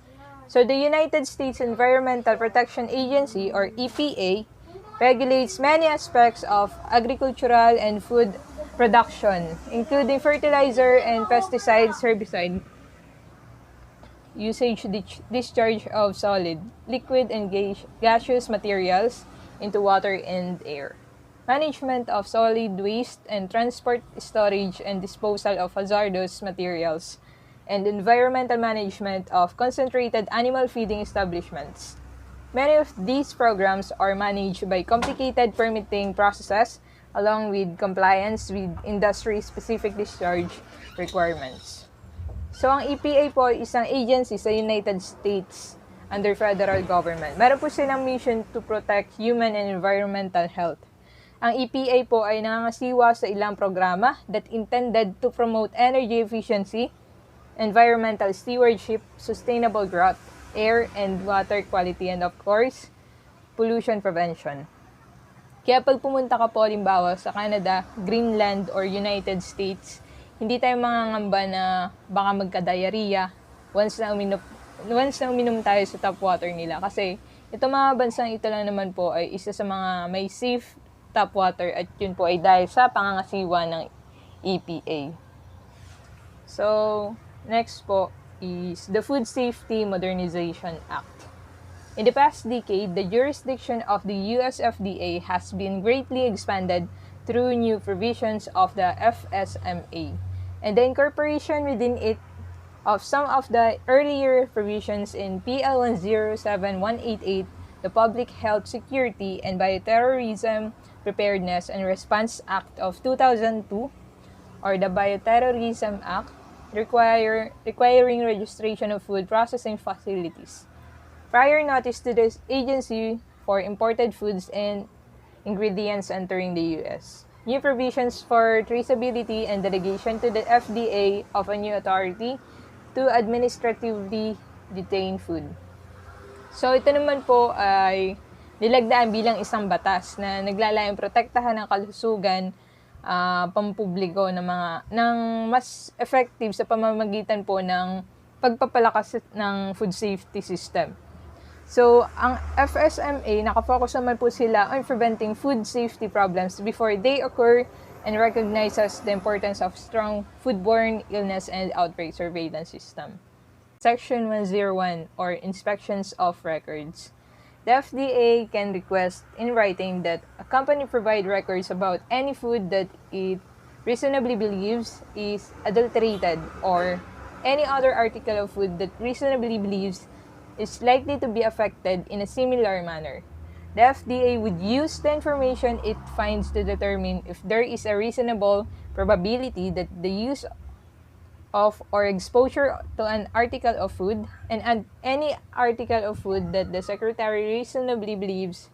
So, the United States Environmental Protection Agency, or EPA, regulates many aspects of agricultural and food production, including fertilizer and pesticides, herbicide, usage, discharge of solid, liquid, and gaseous materials into water and air, management of solid waste and transport, storage, and disposal of hazardous materials, and environmental management of concentrated animal feeding establishments. Many of these programs are managed by complicated permitting processes along with compliance with industry-specific discharge requirements. So, ang EPA po ay isang agency sa United States under federal government. Meron po silang mission to protect human and environmental health. Ang EPA po ay nangangasiwa sa ilang programa that intended to promote energy efficiency, environmental stewardship, sustainable growth, air and water quality, and of course, pollution prevention. Kaya pag pumunta ka po halimbawa sa Canada, Greenland, or United States, hindi tayo mangangamba na baka magka-diarrhea once na uminom tayo sa tap water nila. Kasi ito mga bansang ito lang naman po ay isa sa mga may safe tap water at yun po ay dahil sa pangangasiwa ng EPA. So, next po is the Food Safety Modernization Act. In the past decade, the jurisdiction of the US FDA has been greatly expanded through new provisions of the FSMA and the incorporation within it of some of the earlier provisions in PL 107188, the Public Health Security and Bioterrorism Preparedness and Response Act of 2002, or the Bioterrorism Act, requiring registration of food processing facilities. Prior notice to the agency for imported foods and ingredients entering the U.S. New provisions for traceability and delegation to the FDA of a new authority to administratively detain food. So ito naman po ay nilagdaan bilang isang batas na naglalayong protektahan ng kalusugan pampubliko ng mas effective sa pamamagitan po ng pagpapalakas ng food safety system. So, ang FSMA, nakafocus naman po sila on preventing food safety problems before they occur and recognizes the importance of strong foodborne illness and outbreak surveillance system. Section 101, or Inspections of Records. The FDA can request in writing that a company provide records about any food that it reasonably believes is adulterated or any other article of food that reasonably believes is likely to be affected in a similar manner. The FDA would use the information it finds to determine if there is a reasonable probability that the use of or exposure to an article of food and any article of food that the Secretary reasonably believes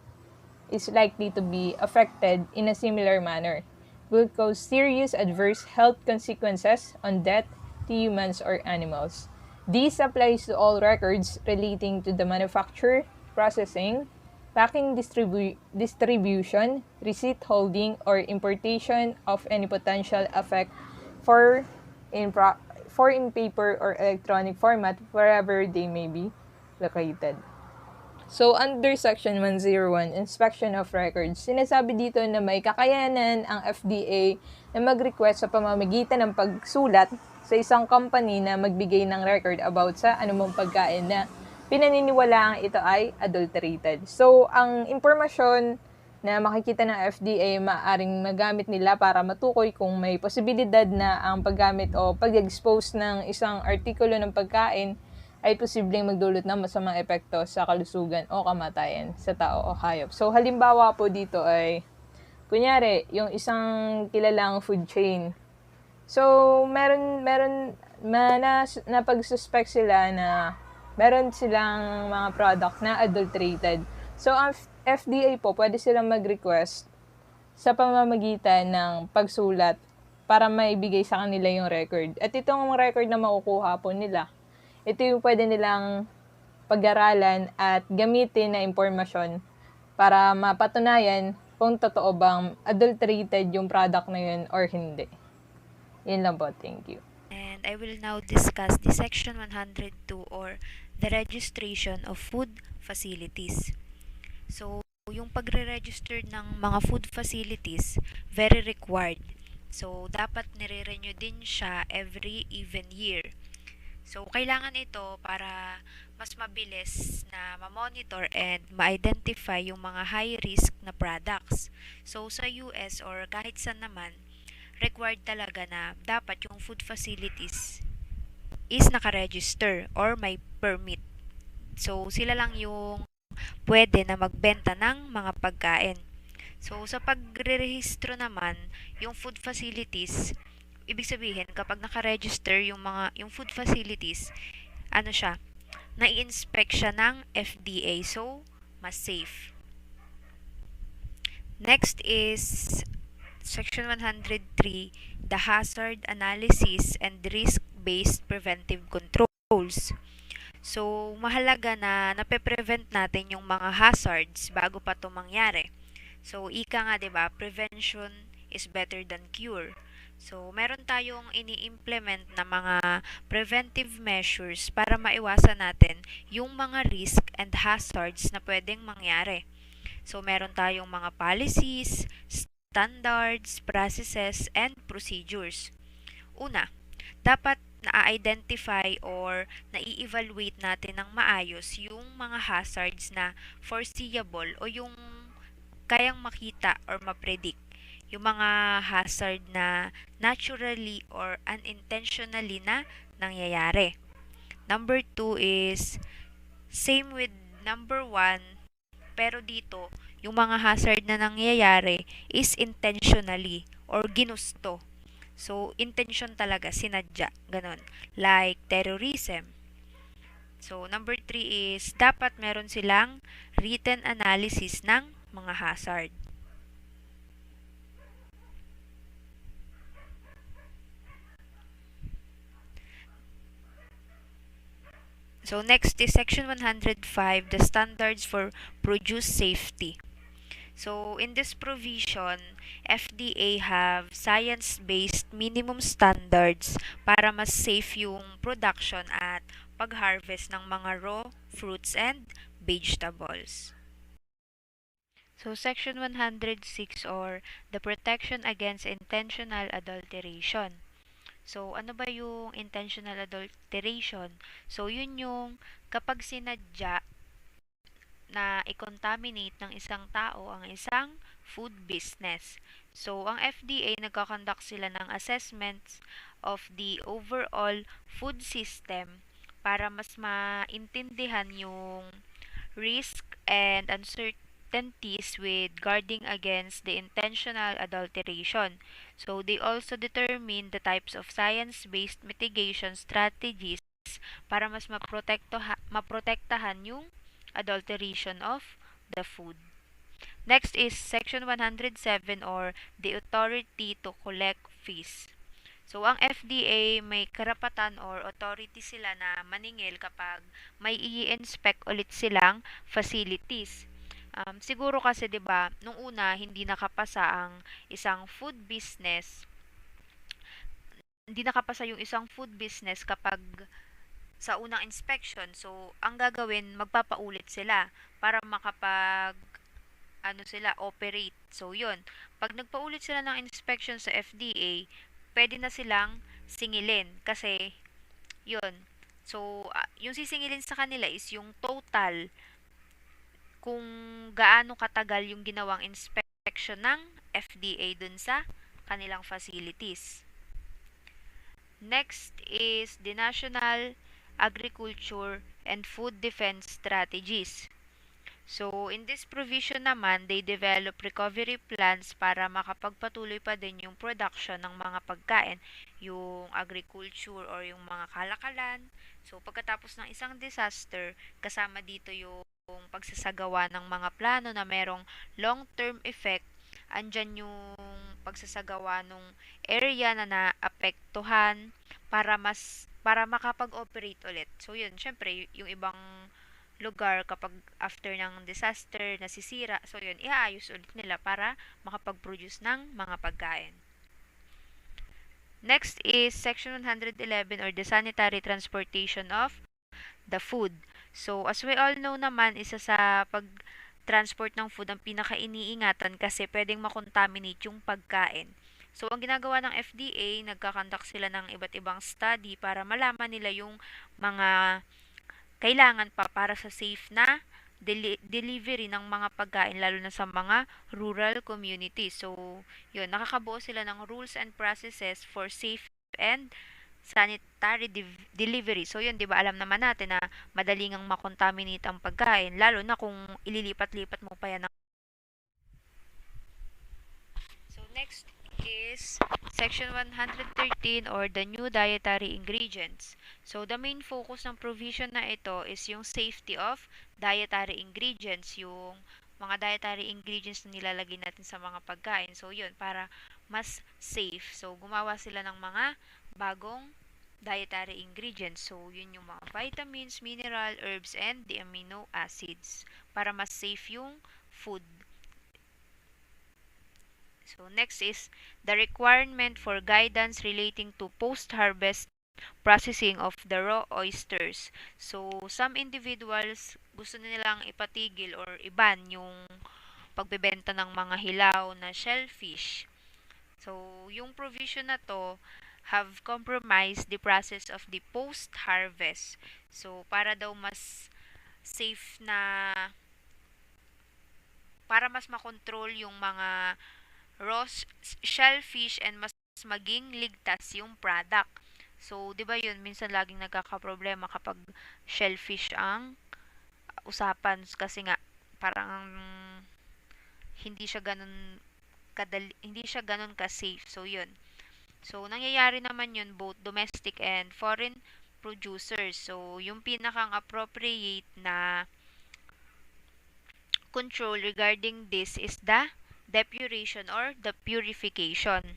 is likely to be affected in a similar manner will cause serious adverse health consequences on death to humans or animals. This applies to all records relating to the manufacture, processing, packing, distribution, receipt holding, or importation of any potential effect for in paper or electronic format wherever they may be located. So, under Section 101, Inspection of Records, sinasabi dito na may kakayanan ang FDA na mag-request sa pamamagitan ng pagsulat sa isang company na magbigay ng record about sa anumang pagkain na pinaniniwalaang ito ay adulterated. So, ang impormasyon na makikita ng FDA maaaring magamit nila para matukoy kung may posibilidad na ang paggamit o pag-expose ng isang artikulo ng pagkain ay posibleng magdulot ng masamang epekto sa kalusugan o kamatayan sa tao o hayop. So, halimbawa po dito ay, kunyari, yung isang kilalang food chain. So, napag-suspect sila na meron silang mga product na adulterated. So, ang FDA po, pwede silang mag-request sa pamamagitan ng pagsulat para maibigay sa kanila yung record. At itong record na makukuha po nila, ito yung pwede nilang pag-aralan at gamitin na impormasyon para mapatunayan kung totoo bang adulterated yung product na yun or hindi. Yun lang po. Thank you. And I will now discuss the Section 102, or the registration of food facilities. So, yung pagre-register ng mga food facilities, very required. So, dapat nire-renew din siya every even year. So, kailangan ito para mas mabilis na ma-monitor and ma-identify yung mga high-risk na products. So, sa US or kahit saan naman, required talaga na dapat yung food facilities is nakaregister or may permit. So, sila lang yung pwede na magbenta ng mga pagkain. So, sa pagre-rehistro naman, yung food facilities, ibig sabihin, kapag naka-register yung food facilities, nai-inspect siya ng FDA. So, mas safe. Next is Section 103, the hazard analysis and risk-based preventive controls. So, mahalaga na nape-prevent natin yung mga hazards bago pa ito mangyari. So, ika nga, 'di ba? Prevention is better than cure. So, meron tayong ini-implement na mga preventive measures para maiwasan natin yung mga risk and hazards na pwedeng mangyari. So, meron tayong mga policies, standards, processes, and procedures. Una, dapat na-identify or na-evaluate natin ng maayos yung mga hazards na foreseeable o yung kayang makita or ma-predict. Yung mga hazard na naturally or unintentionally na nangyayari. Number 2 is same with number 1, pero dito, yung mga hazard na nangyayari is intentionally or ginusto. So, intention talaga, sinadya, ganon. Like terrorism. So, number 3 is dapat meron silang written analysis ng mga hazard. So, next is Section 105, the standards for produce safety. So, in this provision, FDA have science-based minimum standards para mas safe yung production at pag-harvest ng mga raw fruits and vegetables. So, Section 106 or the protection against intentional adulteration. So, ano ba yung intentional adulteration? So, yun yung kapag sinadya na i-contaminate ng isang tao ang isang food business. So, ang FDA, nagkakonduct sila ng assessments of the overall food system para mas maintindihan yung risk and uncertainties with guarding against the intentional adulteration. So, they also determine the types of science-based mitigation strategies para mas maprotektahan yung adulteration of the food. Next is Section 107 or the authority to collect fees. So, ang FDA may karapatan or authority sila na maningil kapag may i-inspect ulit silang facilities. Siguro kasi 'di ba, nung una hindi nakapasa ang isang food business, hindi nakapasa yung isang food business kapag sa unang inspection. So, ang gagawin, magpapaulit sila para makapag sila operate. So, 'yun. Pag nagpaulit sila ng inspection sa FDA, pwede na silang singilin kasi 'yun. So, yung sisingilin sa kanila is yung total kung gaano katagal yung ginawang inspection ng FDA dun sa kanilang facilities. Next is the National Agriculture and Food Defense Strategies. So, in this provision naman, they develop recovery plans para makapagpatuloy pa din yung production ng mga pagkain, yung agriculture or yung mga kalakalan. So, pagkatapos ng isang disaster, kasama dito yung pagsasagawa ng mga plano na merong long-term effect. Andyan yung pagsasagawa ng area na naapektuhan para makapag-operate ulit. So, yun, syempre, yung ibang lugar kapag after ng disaster nasisira. So yun, iaayos ulit nila para makapag-produce ng mga pagkain. Next is Section 111 or the sanitary transportation of the food. So as we all know naman, isa sa pag-transport ng food ang pinaka-iniingatan kasi pwedeng makontaminate yung pagkain. So ang ginagawa ng FDA, nagkakonduct sila ng iba't ibang study para malaman nila yung mga kailangan pa para sa safe na delivery ng mga pagkain lalo na sa mga rural communities. So, yun, nakakabuo sila ng rules and processes for safe and sanitary delivery. So, yun, di ba alam naman natin na madaling ang makontaminate ang pagkain, lalo na kung ililipat-lipat mo pa yan. So, next is Section 113 or the new dietary ingredients. So, the main focus ng provision na ito is yung safety of dietary ingredients, yung mga dietary ingredients na nilalagay natin sa mga pagkain. So, yun, para mas safe. So, gumawa sila ng mga bagong dietary ingredients. So, yun yung mga vitamins, mineral, herbs, and the amino acids para mas safe yung food. So, next is the requirement for guidance relating to post-harvest processing of the raw oysters. So, some individuals gusto nilang ipatigil or iban yung pagbebenta ng mga hilaw na shellfish. So, yung provision na to have compromised the process of the post-harvest. So, para daw mas safe na para mas makontrol yung mga shellfish and mas maging ligtas yung product. So, 'di ba 'yun, minsan laging nagkakaproblema kapag shellfish ang usapan kasi nga parang hindi siya ganun ka-safe. So, 'yun. So, nangyayari naman 'yun both domestic and foreign producers. So, yung pinakang appropriate na control regarding this is the depuration or the purification.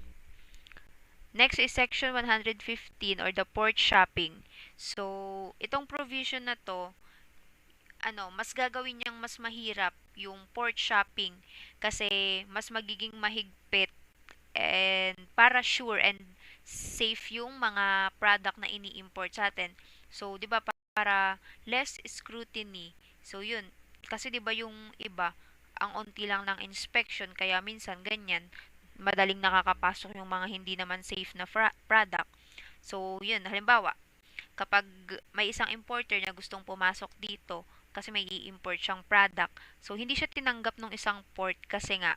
Next is section 115 or the port shopping. So, itong provision na to, mas gagawin niyang mas mahirap yung port shopping kasi mas magiging mahigpit and para sure and safe yung mga product na ini-import sa atin. So, 'di ba para less scrutiny. So, 'yun. Kasi 'di ba yung iba ang onti lang ng inspection kaya minsan ganyan madaling nakakapasok yung mga hindi naman safe na product. So, 'yun, halimbawa, kapag may isang importer na gustong pumasok dito kasi may i-import siyang product. So, hindi siya tinanggap ng isang port kasi nga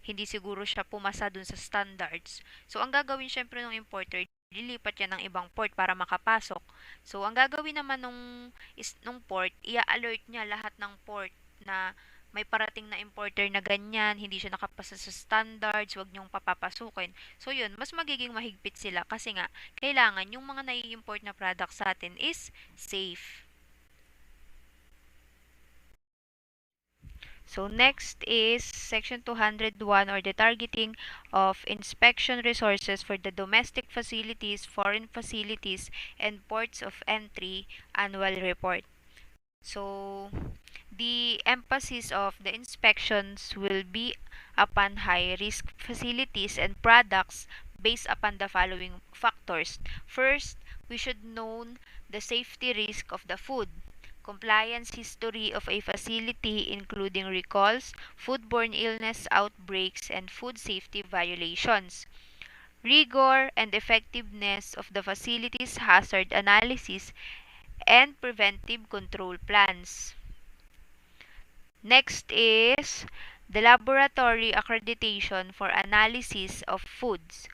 hindi siguro siya pumasa dun sa standards. So, ang gagawin syempre ng importer, lilipat yan ng ibang port para makapasok. So, ang gagawin naman nung port, i-alert niya lahat ng port na may parating na importer na ganyan, hindi siya nakapasa sa standards, wag niyong papapasukin. So, yun, mas magiging mahigpit sila kasi nga, kailangan yung mga nai-import na product sa atin is safe. So, next is Section 201 or the targeting of inspection resources for the domestic facilities, foreign facilities, and ports of entry annual report. So, the emphasis of the inspections will be upon high-risk facilities and products based upon the following factors. First, we should know the safety risk of the food, compliance history of a facility including recalls, foodborne illness outbreaks, and food safety violations, rigor and effectiveness of the facility's hazard analysis and preventive control plans. Next is the laboratory accreditation for analysis of foods.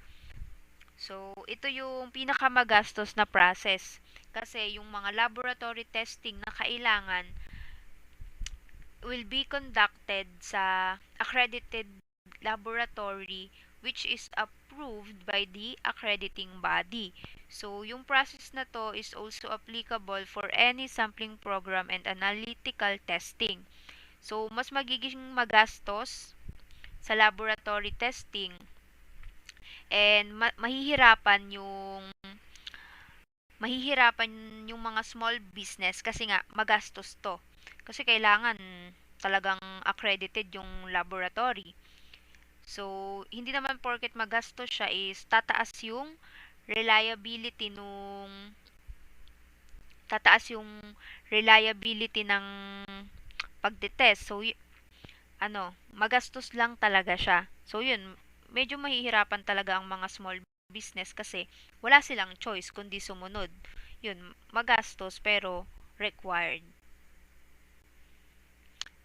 So, ito yung pinakamagastos na process. Kasi yung mga laboratory testing na kailangan will be conducted sa accredited laboratory which is approved by the accrediting body. So, yung process na to is also applicable for any sampling program and analytical testing. So, mas magiging magastos sa laboratory testing and mahihirapan yung mga small business kasi nga magastos to. Kasi kailangan talagang accredited yung laboratory. So, hindi naman porket magastos siya is tataas yung reliability ng pagtetest. So, magastos lang talaga siya. So, yun, medyo mahihirapan talaga ang mga small business kasi wala silang choice kundi sumunod. Yun, magastos pero required.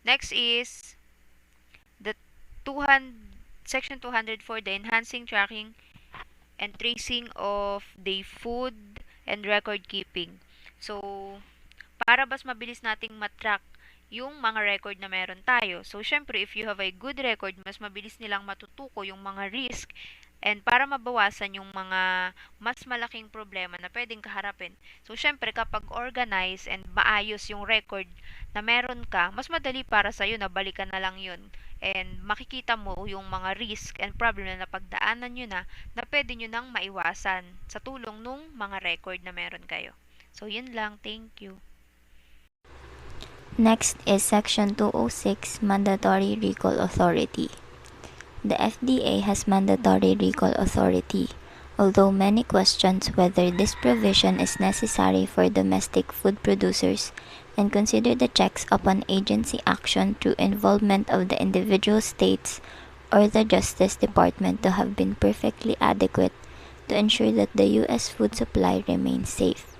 Next is the Section 204, the enhancing tracking and tracing of the food and record keeping. So, para mas mabilis nating matrack yung mga record na meron tayo. So, syempre, if you have a good record, mas mabilis nilang matutuko yung mga risk and para mabawasan yung mga mas malaking problema na pwedeng kaharapin. So, syempre, kapag organized and maayos yung record na meron ka, mas madali para sa'yo na balikan na lang yun. And makikita mo yung mga risk and problem na napagdaanan nyo na pwede nyo nang maiwasan sa tulong nung mga record na meron kayo. So, yun lang. Thank you. Next is Section 206, Mandatory Recall Authority. The FDA has mandatory recall authority, although many questions whether this provision is necessary for domestic food producers and consider the checks upon agency action through involvement of the individual states or the Justice Department to have been perfectly adequate to ensure that the U.S. food supply remains safe.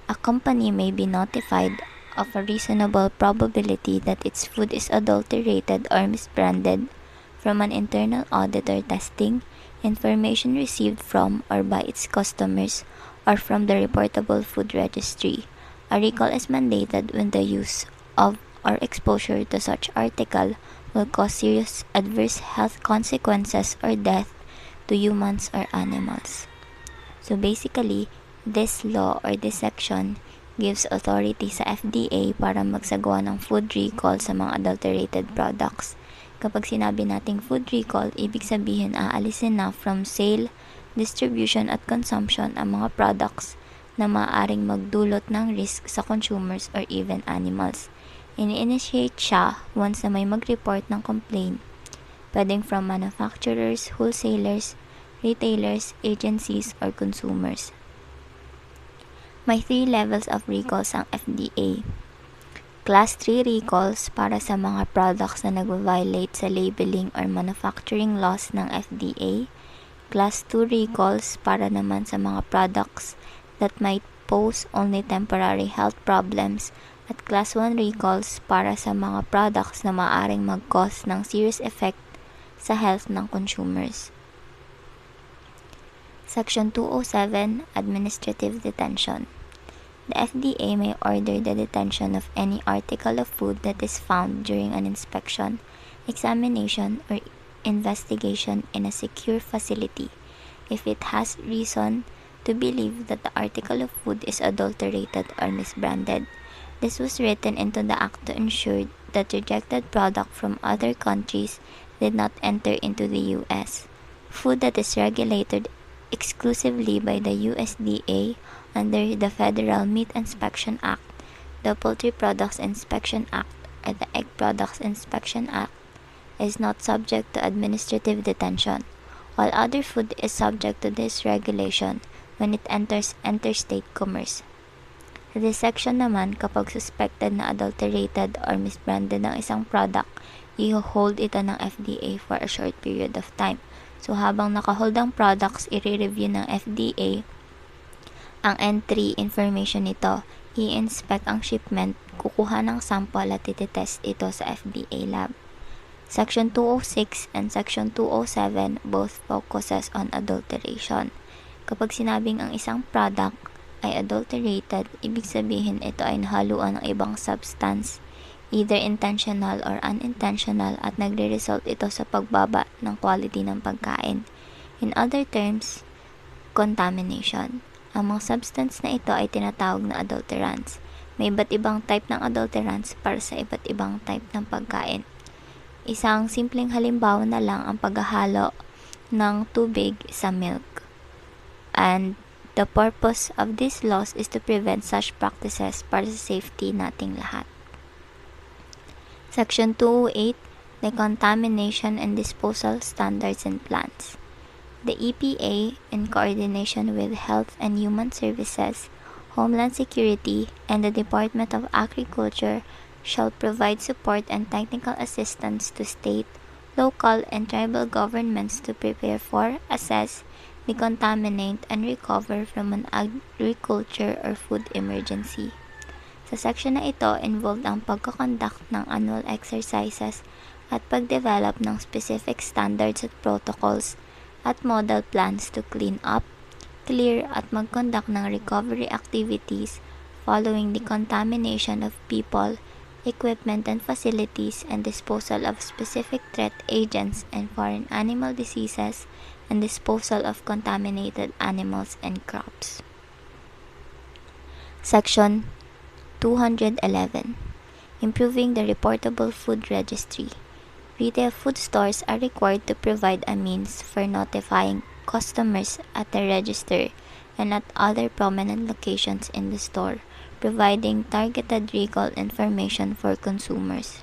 A company may be notified of a reasonable probability that its food is adulterated or misbranded from an internal audit or testing, information received from or by its customers, or from the Reportable Food Registry. A recall is mandated when the use of or exposure to such article will cause serious adverse health consequences or death to humans or animals. So basically, this law or this section gives authority sa FDA para magsagawa ng food recall sa mga adulterated products. Kapag sinabi nating food recall, ibig sabihin aalisin na from sale, distribution at consumption ang mga products na maaaring magdulot ng risk sa consumers or even animals. Ini-initiate siya once na may mag-report ng complaint, pwedeng from manufacturers, wholesalers, retailers, agencies, or consumers. May 3 levels of recalls ang FDA. Class 3 recalls para sa mga products na nag-violate sa labeling or manufacturing laws ng FDA. Class 2 recalls para naman sa mga products that might pose only temporary health problems. At Class 1 recalls para sa mga products na maaaring mag-cause ng serious effect sa health ng consumers. Section 207, Administrative Detention. The FDA may order the detention of any article of food that is found during an inspection, examination, or investigation in a secure facility if it has reason to believe that the article of food is adulterated or misbranded. This was written into the Act to ensure that rejected product from other countries did not enter into the U.S. Food that is regulated exclusively by the USDA under the Federal Meat Inspection Act, the Poultry Products Inspection Act, or the Egg Products Inspection Act is not subject to administrative detention. All other food is subject to this regulation when it enters interstate commerce. Sa this section naman, kapag suspected na adulterated or misbranded ng isang product, i-hold ito ng FDA for a short period of time. So habang nakahold ang products, i-review ng FDA ang entry information nito, i-inspect ang shipment, kukuha ng sample at ititest ito sa FDA lab. Section 206 and Section 207 both focuses on adulteration. Kapag sinabing ang isang product ay adulterated, ibig sabihin ito ay nahaluan ng ibang substance, either intentional or unintentional, at nagre-result ito sa pagbaba ng quality ng pagkain. In other terms, contamination. Ang mga substance na ito ay tinatawag na adulterants. May iba't ibang type ng adulterants para sa iba't ibang type ng pagkain. Isang simpleng halimbawa na lang ang paghahalo ng tubig sa milk. And the purpose of these laws is to prevent such practices para sa safety nating lahat. Section 208, Decontamination and Disposal Standards and Plans. The EPA, in coordination with Health and Human Services, Homeland Security, and the Department of Agriculture, shall provide support and technical assistance to state, local, and tribal governments to prepare for, assess, decontaminate, and recover from an agriculture or food emergency. Sa section na ito, involved ang pagkakonduct ng annual exercises at pagdevelop ng specific standards at protocols at model plans to clean up, clear, at mag-conduct ng recovery activities following decontamination of people, equipment and facilities, and disposal of specific threat agents and foreign animal diseases, and disposal of contaminated animals and crops. Section 211. Improving the Reportable Food Registry. Retail food stores are required to provide a means for notifying customers at the register and at other prominent locations in the store, providing targeted recall information for consumers.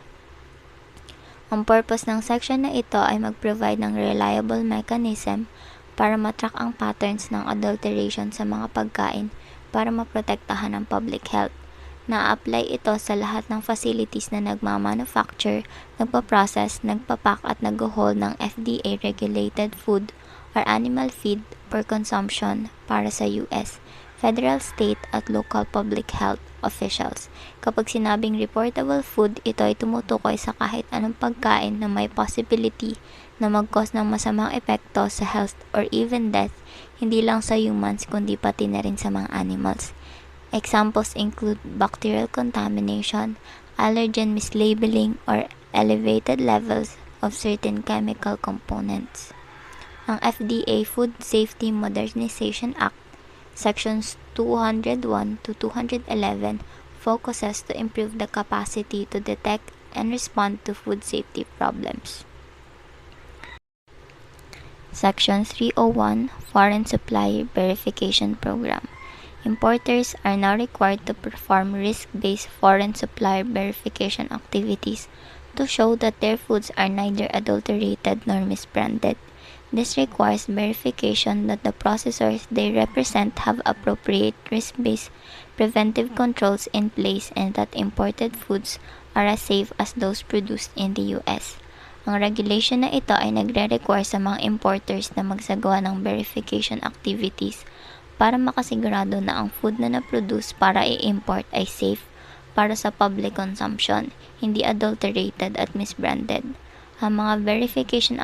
Ang purpose ng section na ito ay mag-provide ng reliable mechanism para matrack ang patterns ng adulteration sa mga pagkain para maprotektahan ang public health. Na-apply ito sa lahat ng facilities na nagmamanufacture, nagpa-process, nagpapak at nag-hold ng FDA-regulated food or animal feed for consumption para sa US, federal, state at local public health officials. Kapag sinabing reportable food, ito ay tumutukoy sa kahit anong pagkain na may possibility na mag-cause ng masamang epekto sa health or even death, hindi lang sa humans kundi pati na rin sa mga animals. Examples include bacterial contamination, allergen mislabeling, or elevated levels of certain chemical components. Ang FDA Food Safety Modernization Act, Sections 201 to 211, focuses to improve the capacity to detect and respond to food safety problems. Section 301, Foreign Supply Verification Program. Importers are now required to perform risk-based foreign supplier verification activities to show that their foods are neither adulterated nor misbranded. This requires verification that the processors they represent have appropriate risk-based preventive controls in place and that imported foods are as safe as those produced in the US. Ang regulation na ito ay nagre-require sa mga importers na magsagawa ng verification activities para makasigurado na ang food na na-produce para i-import ay safe para sa public consumption, hindi adulterated at misbranded. Ang mga verification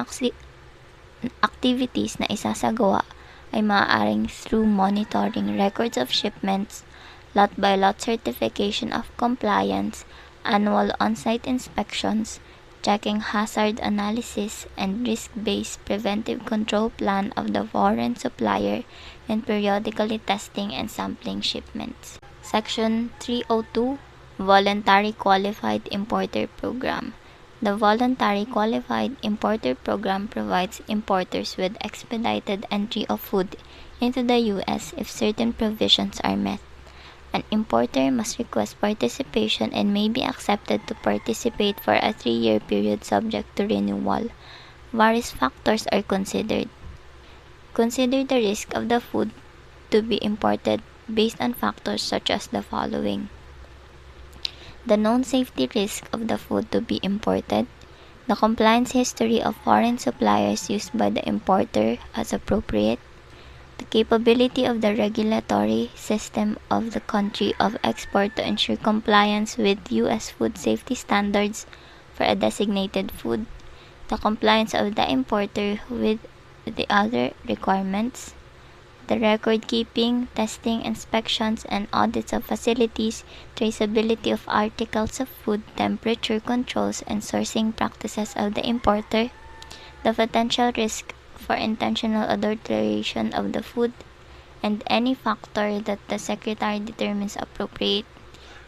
activities na isasagawa ay maaaring through monitoring records of shipments, lot-by-lot certification of compliance, annual on-site inspections, checking hazard analysis and risk-based preventive control plan of the foreign supplier, and periodically testing and sampling shipments. Section 302, Voluntary Qualified Importer Program. The Voluntary Qualified Importer Program provides importers with expedited entry of food into the U.S. if certain provisions are met. An importer must request participation and may be accepted to participate for a 3-year period subject to renewal. Various factors are considered. Consider the risk of the food to be imported based on factors such as the following: the known safety risk of the food to be imported, the compliance history of foreign suppliers used by the importer as appropriate, the capability of the regulatory system of the country of export to ensure compliance with U.S. food safety standards for a designated food, the compliance of the importer with the other requirements, the record keeping, testing, inspections, and audits of facilities, traceability of articles of food, temperature controls, and sourcing practices of the importer, the potential risk for intentional adulteration of the food, and any factor that the Secretary determines appropriate.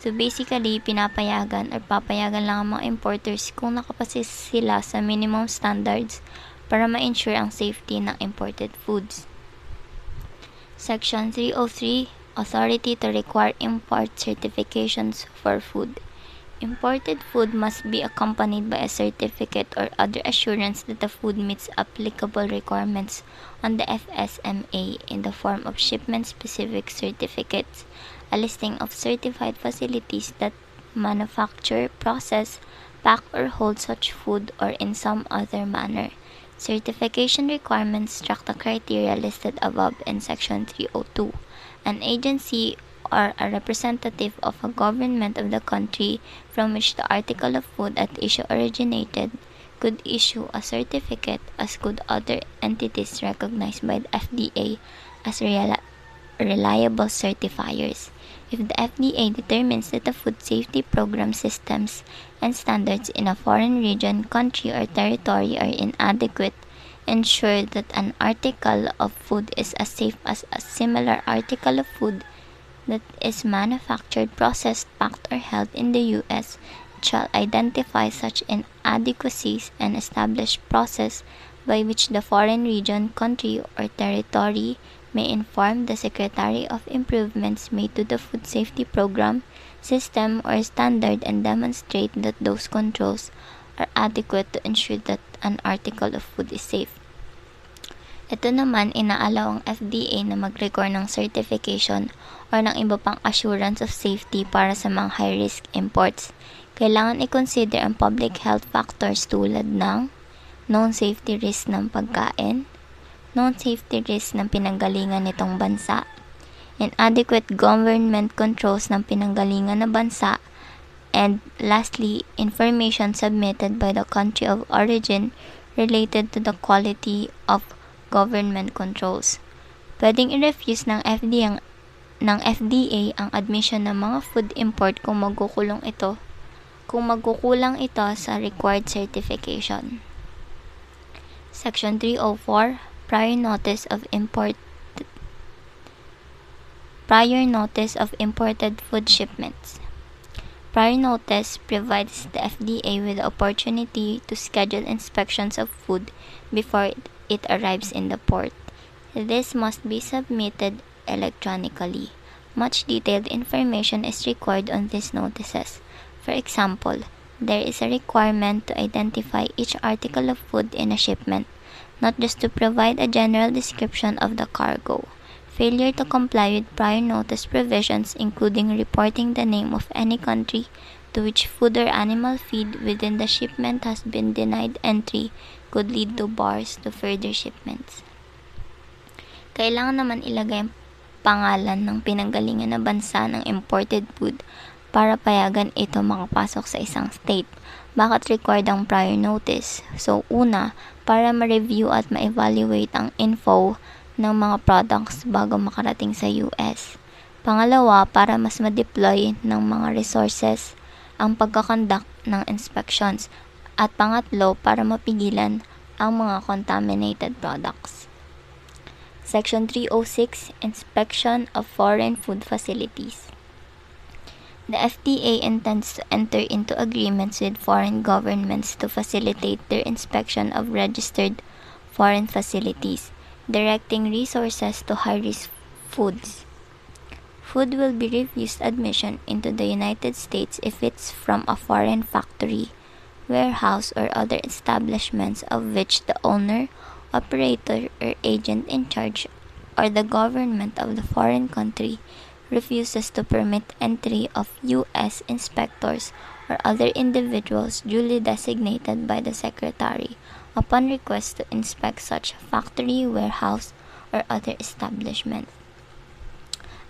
So basically, pinapayagan or papayagan lang ang mga importers kung nakapasis sila sa minimum standards para ma-ensure ang safety ng imported foods. Section 303, Authority to require import certifications for food. Imported food must be accompanied by a certificate or other assurance that the food meets applicable requirements on the FSMA in the form of shipment-specific certificates, a listing of certified facilities that manufacture, process, pack, or hold such food, or in some other manner. Certification requirements track the criteria listed above in Section 302. An agency or a representative of a government of the country from which the article of food at issue originated could issue a certificate, as could other entities recognized by the FDA as reliable certifiers. If the FDA determines that the food safety program systems and standards in a foreign region, country, or territory are inadequate, ensure that an article of food is as safe as a similar article of food that is manufactured, processed, packed, or held in the U.S., shall identify such inadequacies and establish process by which the foreign region, country, or territory may inform the Secretary of improvements made to the food safety program, system, or standard and demonstrate that those controls are adequate to ensure that an article of food is safe. Ito naman, inaalaw ang FDA na mag-require ng certification or ng iba pang assurance of safety para sa mga high-risk imports. Kailangan i-consider ang public health factors tulad ng known safety risk ng pagkain, known safety risk ng pinanggalingan nitong bansa, inadequate government controls ng pinanggalingan na bansa, and lastly, information submitted by the country of origin related to the quality of government controls. Pwedeng i-refuse ng FDA ang admission ng mga food import kung magkukulang ito sa required certification. Section 304, prior notice of imported food shipments. Prior notice provides the FDA with the opportunity to schedule inspections of food before it arrives in the port. This must be submitted electronically. Much detailed information is required on these notices. For example, there is a requirement to identify each article of food in a shipment, not just to provide a general description of the cargo. Failure to comply with prior notice provisions, including reporting the name of any country to which food or animal feed within the shipment has been denied entry, could lead to bars to further shipments. Kailangan naman ilagay ang pangalan ng pinanggalingan na bansa ng imported food para payagan ito makapasok sa isang state. Bakit required ang prior notice? So, una, para ma-review at ma-evaluate ang info ng mga products bago makarating sa US. Pangalawa, para mas ma-deploy ng mga resources ang pagkakandak ng inspections. At pangatlo, para mapigilan ang mga contaminated products. Section 306, Inspection of Foreign Food Facilities. The FDA intends to enter into agreements with foreign governments to facilitate their inspection of registered foreign facilities, directing resources to high-risk foods. Food will be refused admission into the United States if it's from a foreign factory, warehouse, or other establishments of which the owner, operator, or agent in charge, or the government of the foreign country refuses to permit entry of U.S. inspectors or other individuals duly designated by the Secretary upon request to inspect such factory, warehouse, or other establishment.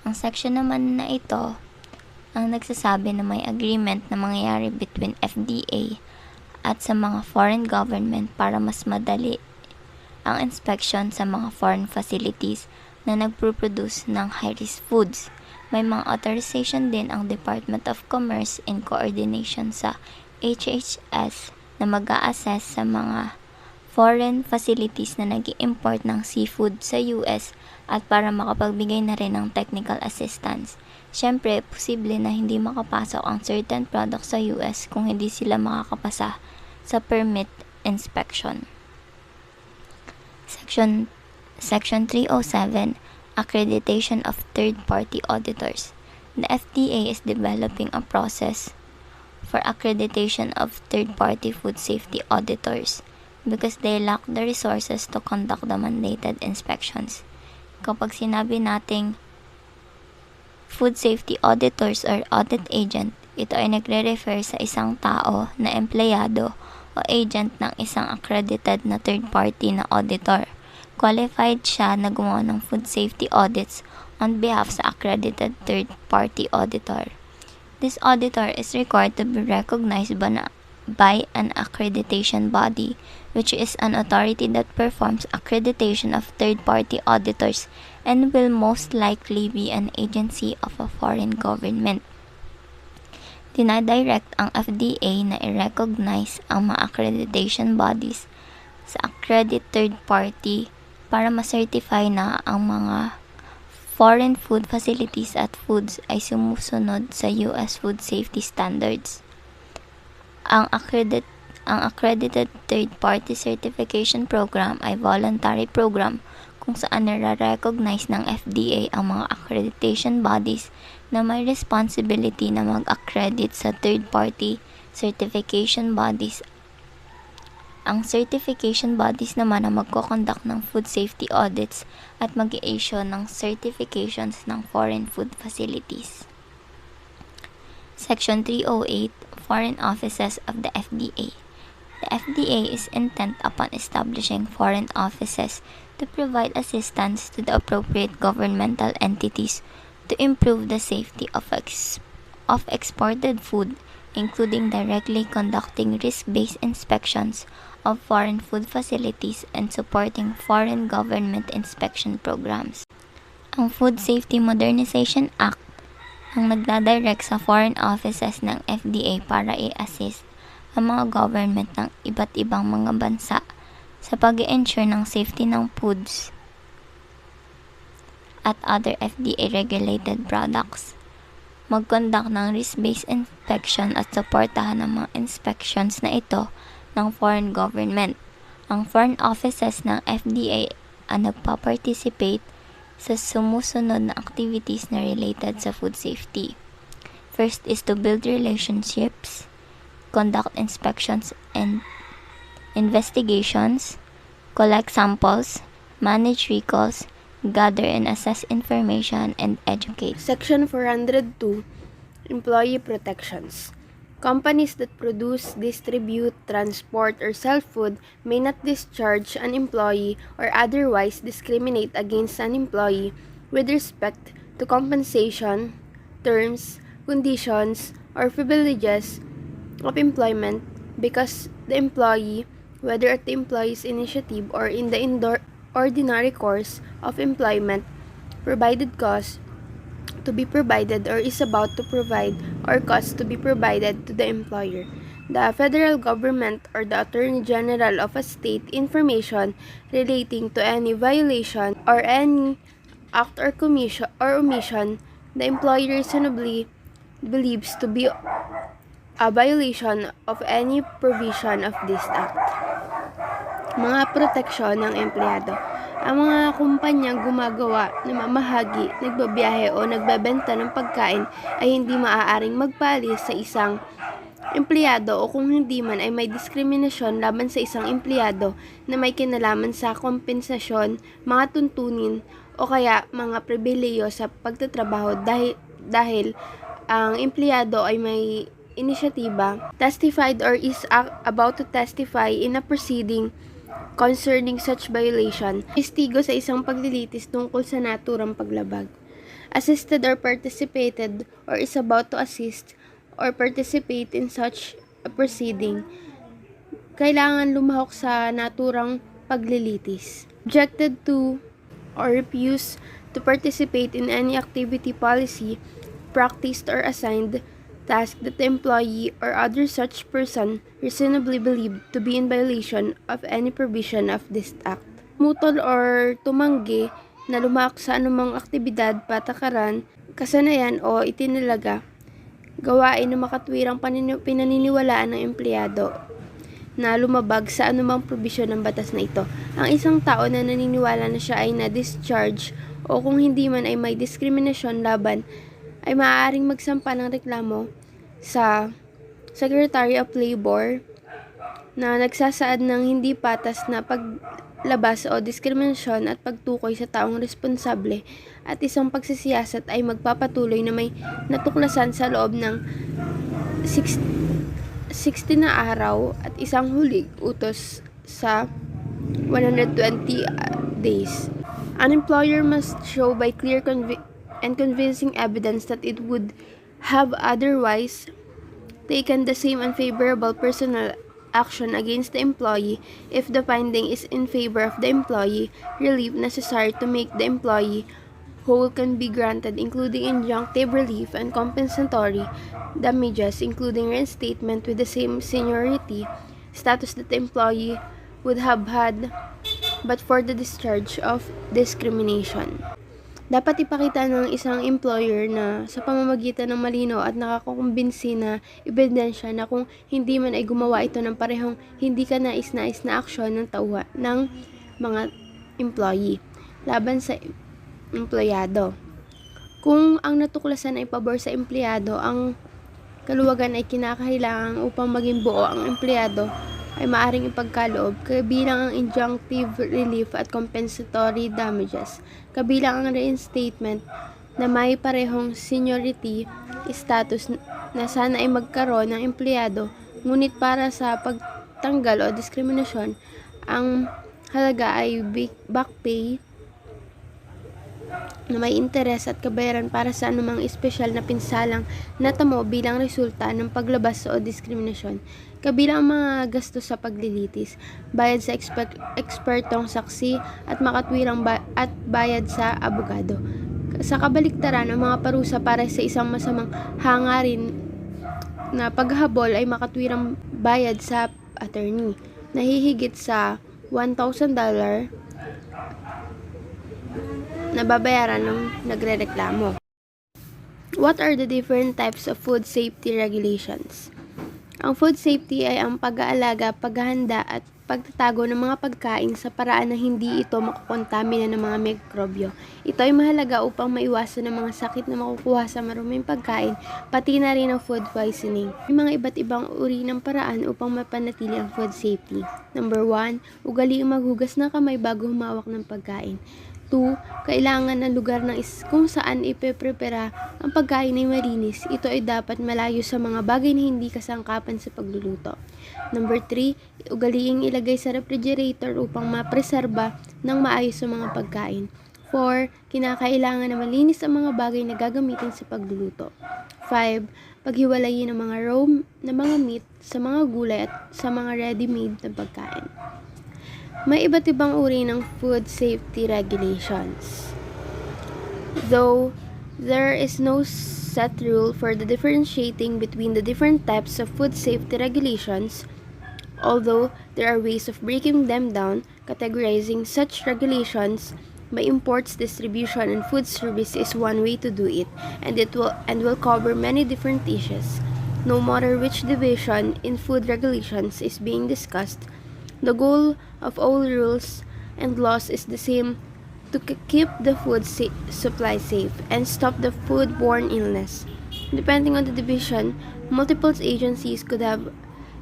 Ang section naman na ito ang nagsasabi na may agreement na mangyayari between FDA at sa mga foreign government para mas madali ang inspection sa mga foreign facilities na nagpo-produce ng high-risk foods. May mga authorization din ang Department of Commerce in coordination sa HHS na mag-a-assess sa mga foreign facilities na nag-i-import ng seafood sa US at para makapagbigay na rin ng technical assistance. Siyempre, posible na hindi makapasok ang certain products sa US kung hindi sila makakapasa sa permit inspection. Section 307, Accreditation of Third-Party Auditors. The FDA is developing a process for accreditation of third-party food safety auditors because they lack the resources to conduct the mandated inspections. Kapag sinabi nating food safety auditors or audit agent, ito ay nagre-refer sa isang tao na empleyado o agent ng isang accredited na third-party na auditor. Qualified siya na gumawa ng food safety audits on behalf sa accredited third-party auditor. This auditor is required to be recognized by an accreditation body, which is an authority that performs accreditation of third-party auditors and will most likely be an agency of a foreign government. Dinadirect ang FDA na i-recognize ang mga accreditation bodies sa accredited third party para ma-certify na ang mga foreign food facilities at foods ay sumusunod sa US food safety standards. Ang accredited third-party certification program ay voluntary program kung saan nare-recognize ng FDA ang mga accreditation bodies na may responsibility na mag-accredit sa third-party certification bodies. Ang certification bodies naman ang magko-conduct ng food safety audits at mag-i-issue ng certifications ng foreign food facilities. Section 308, Foreign Offices of the FDA. The FDA is intent upon establishing foreign offices to provide assistance to the appropriate governmental entities to improve the safety of exported food, including directly conducting risk-based inspections of foreign food facilities and supporting foreign government inspection programs. Ang Food Safety Modernization Act ang nagdadirect sa foreign offices ng FDA para i-assist ang mga government ng iba't ibang mga bansa sa pag-ensure ng safety ng foods at other FDA-regulated products, mag-conduct ng risk-based inspection at suportahan ang mga inspections na ito ng foreign government. Ang foreign offices ng FDA ang nagpa-participate sa sumusunod na activities na related sa food safety. First is to build relationships, conduct inspections and investigations, collect samples, manage recalls, gather and assess information, and educate. Section 402, Employee Protections. Companies that produce, distribute, transport, or sell food may not discharge an employee or otherwise discriminate against an employee with respect to compensation, terms, conditions, or privileges of employment because the employee, whether at the employee's initiative or in the ordinary course of employment, provided cause to be provided or is about to provide or cause to be provided to the employer, the federal government, or the Attorney General of a state information relating to any violation or any act or omission the employer reasonably believes to be a violation of any provision of this act. Mga proteksyon ng empleyado. Ang mga kumpanyang gumagawa, namamahagi, nagbabiyahe o nagbebenta ng pagkain ay hindi maaaring magpaalis sa isang empleyado o kung hindi man ay may diskriminasyon laban sa isang empleyado na may kinalaman sa kompensasyon, mga tuntunin o kaya mga pribileyo sa pagtatrabaho dahil ang empleyado ay may inisyatiba, testified or is about to testify in a proceeding concerning such violation, testigo sa isang paglilitis tungkol sa naturang paglabag, assisted or participated or is about to assist or participate in such a proceeding, kailangan lumahok sa naturang paglilitis, objected to or refused to participate in any activity, policy, practiced or assigned task that the employee or other such person reasonably believed to be in violation of any provision of this act. Mutol or tumanggi na lumahok sa anumang aktibidad, patakaran, kasanayan o itinalaga, gawain na makatwirang pinaniniwalaan ng empleyado na lumabag sa anumang probisyon ng batas na ito. Ang isang tao na naniniwala na siya ay na-discharge o kung hindi man ay may diskriminasyon laban ay maaaring magsampa ng reklamo sa Secretary of Labor na nagsasaad ng hindi patas na paglabas o diskriminasyon at pagtukoy sa taong responsable at isang pagsisiyasat ay magpapatuloy na may natuklasan sa loob ng 60 na araw at isang hulig utos sa 120 days. An employer must show by clear and convincing evidence that it would have otherwise taken the same unfavorable personal action against the employee if the finding is in favor of the employee. Relief necessary to make the employee whole can be granted, including injunctive relief and compensatory damages, including reinstatement with the same seniority status that the employee would have had but for the discharge of discrimination. Dapat ipakita ng isang employer na sa pamamagitan ng malinaw at nakakakumbinsi na ebidensya na kung hindi man ay gumawa ito ng parehong hindi ka nais-nais na aksyon ng mga employee laban sa empleyado. Kung ang natuklasan ay pabor sa empleyado, ang kaluwagan ay kinakailangan upang maging buo ang empleyado ay maaring ipagkaloob, kabilang ang injunctive relief at compensatory damages, kabilang ang reinstatement na may parehong seniority status na sana ay magkaroon ng empleyado, ngunit para sa pagtanggal o diskriminasyon, ang halaga ay back pay na may interes at kabayaran para sa anumang espesyal na pinsalang natamo bilang resulta ng paglabas o diskriminasyon, kabilang ang mga gastos sa paglilitis, bayad sa ekspertong saksi at makatwirang at bayad sa abogado. Sa kabaliktaran, ang mga parusa para sa isang masamang hangarin na paghabol ay makatwirang bayad sa attorney, nahihigit sa $1,000 na babayaran ng nagrereklamo. What are the different types of food safety regulations? Ang food safety ay ang pag-aalaga, paghahanda at pagtatago ng mga pagkain sa paraan na hindi ito makukontamina ng mga mikrobyo. Ito ay mahalaga upang maiwasan ang mga sakit na makukuha sa maruming pagkain, pati na rin ang food poisoning. May mga iba't ibang uri ng paraan upang mapanatili ang food safety. Number 1, ugaliing maghugas ng kamay bago humawak ng pagkain. 2. Kailangan ng lugar kung saan ipeprepara ang pagkain ay malinis. Ito ay dapat malayo sa mga bagay na hindi kasangkapan sa pagluluto. Number 3. Ugaliing ilagay sa refrigerator upang mapreserba ng maayos ang mga pagkain. 4. Kinakailangan na malinis ang mga bagay na gagamitin sa pagluluto. 5. Paghiwalayin ang mga raw na mga meat sa mga gulay at sa mga ready-made na pagkain. May iba't ibang uri ng food safety regulations. Though there is no set rule for the differentiating between the different types of food safety regulations, although there are ways of breaking them down, categorizing such regulations by imports, distribution, and food service is one way to do it, and will cover many different issues. No matter which division in food regulations is being discussed, the goal of all rules and laws is the same: to keep the food supply safe and stop the foodborne illness. Depending on the division, multiple agencies could have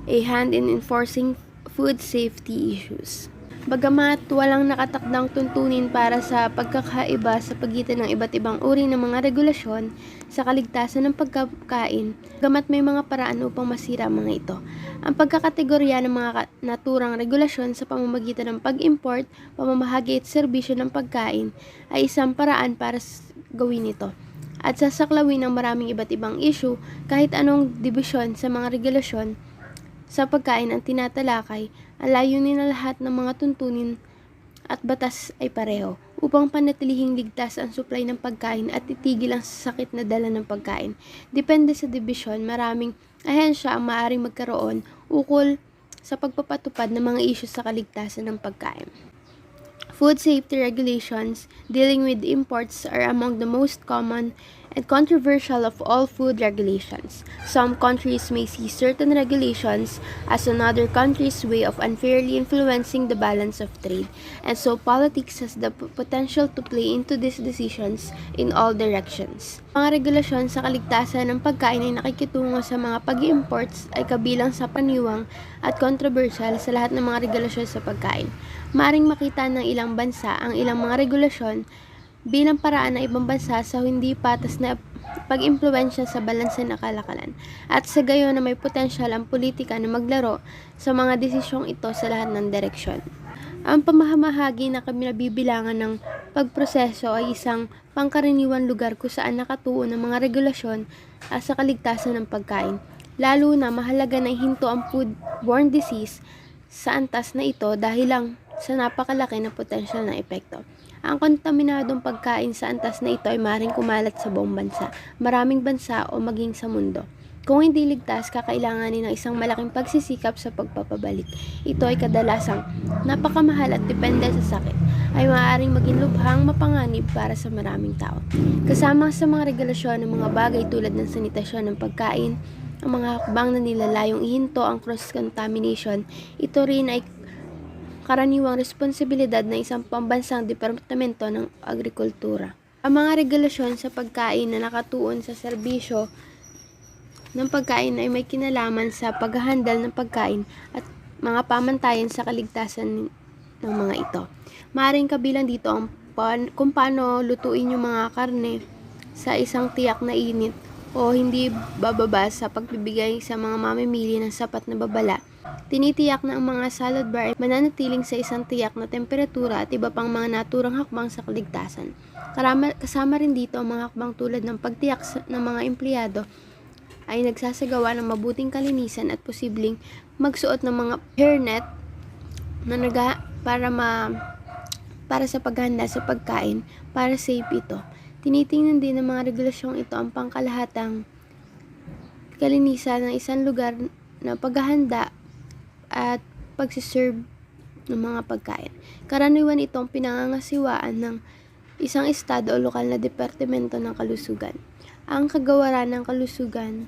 a hand in enforcing food safety issues. Bagamat walang nakatakdang tuntunin para sa pagkakaiba sa pagitan ng iba't ibang uri ng mga regulasyon sa kaligtasan ng pagkain, bagamat may mga paraan upang masira ang mga ito. Ang pagkakategorya ng mga naturang regulasyon sa pamamagitan ng pag-import, pamamahagi at serbisyo ng pagkain ay isang paraan para gawin ito. At sasaklawin ng maraming iba't ibang issue, kahit anong dibisyon sa mga regulasyon sa pagkain ang tinatalakay, ang layunin na lahat ng mga tuntunin at batas ay pareho, upang panatilihing ligtas ang supply ng pagkain at titigil ang sakit na dala ng pagkain. Depende sa dibisyon, maraming ahensya ang maaaring magkaroon ukol sa pagpapatupad ng mga issues sa kaligtasan ng pagkain. Food safety regulations dealing with imports are among the most common and controversial of all food regulations. Some countries may see certain regulations as another country's way of unfairly influencing the balance of trade, and so politics has the potential to play into these decisions in all directions. Mga regulasyon sa kaligtasan ng pagkain ay nakikitungo sa mga pag-imports ay kabilang sa paniwang at controversial sa lahat ng mga regulasyon sa pagkain. Maaring makita ng ilang bansa ang ilang mga regulasyon bilang paraan ng ibang bansa sa hindi patas na pag-impluwensya sa balanse ng kalakalan, at sa gayon na may potensyal ang politika na maglaro sa mga desisyong ito sa lahat ng direksyon. Ang pamahamahagi na kinabibilangan ng pagproseso ay isang pangkaraniwang lugar kung saan nakatuon ang mga regulasyon sa kaligtasan ng pagkain. Lalo na mahalaga na ihinto ang foodborne disease sa antas na ito dahil lang sa napakalaki na potensyal ng epekto. Ang kontaminadong pagkain sa antas na ito ay maaaring kumalat sa buong bansa, maraming bansa o maging sa mundo. Kung hindi ligtas, kakailanganin ng isang malaking pagsisikap sa pagpapabalik. Ito ay kadalasang napakamahal at depende sa sakit, ay maaaring maging lubhang mapanganib para sa maraming tao. Kasama sa mga regulasyon ng mga bagay tulad ng sanitasyon ng pagkain, ang mga hakbang na nilalayong ihinto ang cross-contamination, ito rin ay karaniwang responsibilidad ng isang pambansang departamento ng agrikultura. Ang mga regulasyon sa pagkain na nakatuon sa serbisyo ng pagkain ay may kinalaman sa paghahandle ng pagkain at mga pamantayan sa kaligtasan ng mga ito. Maaaring kabilang dito ang kung paano lutuin yung mga karne sa isang tiyak na init o hindi bababa sa pagbibigay sa mga mamimili ng sapat na babala. Tinitiyak na ang mga salad bar ay mananatiling sa isang tiyak na temperatura at iba pang mga naturang hakbang sa kaligtasan. Kasama rin dito ang mga hakbang tulad ng pagtiyak ng mga empleyado ay nagsasagawa ng mabuting kalinisan at posibleng magsuot ng mga hairnet na para sa paghanda sa pagkain para safe ito. Tinitingnan din ng mga regulasyong ito ang pangkalahatang kalinisan ng isang lugar na paghahanda at pagsiserve ng mga pagkain. Karaniwan itong pinangangasiwaan ng isang estado o lokal na departamento ng kalusugan. Ang kagawaran ng kalusugan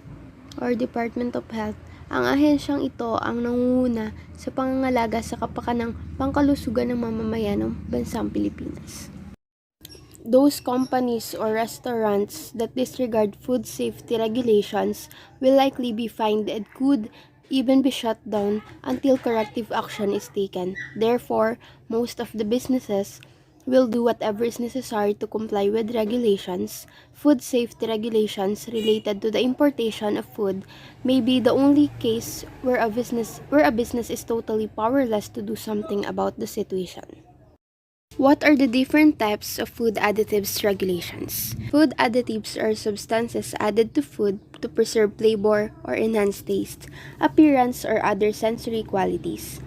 or Department of Health, ang ahensyang ito ang nangunguna sa pangangalaga sa kapakanang pangkalusugan ng mamamayan ng bansang Pilipinas. Those companies or restaurants that disregard food safety regulations will likely be fined and could even be shut down until corrective action is taken. Therefore, most of the businesses will do whatever is necessary to comply with regulations. Food safety regulations related to the importation of food may be the only case where a business is totally powerless to do something about the situation. What are the different types of food additives regulations? Food additives are substances added to food to preserve flavor or enhance taste, appearance, or other sensory qualities.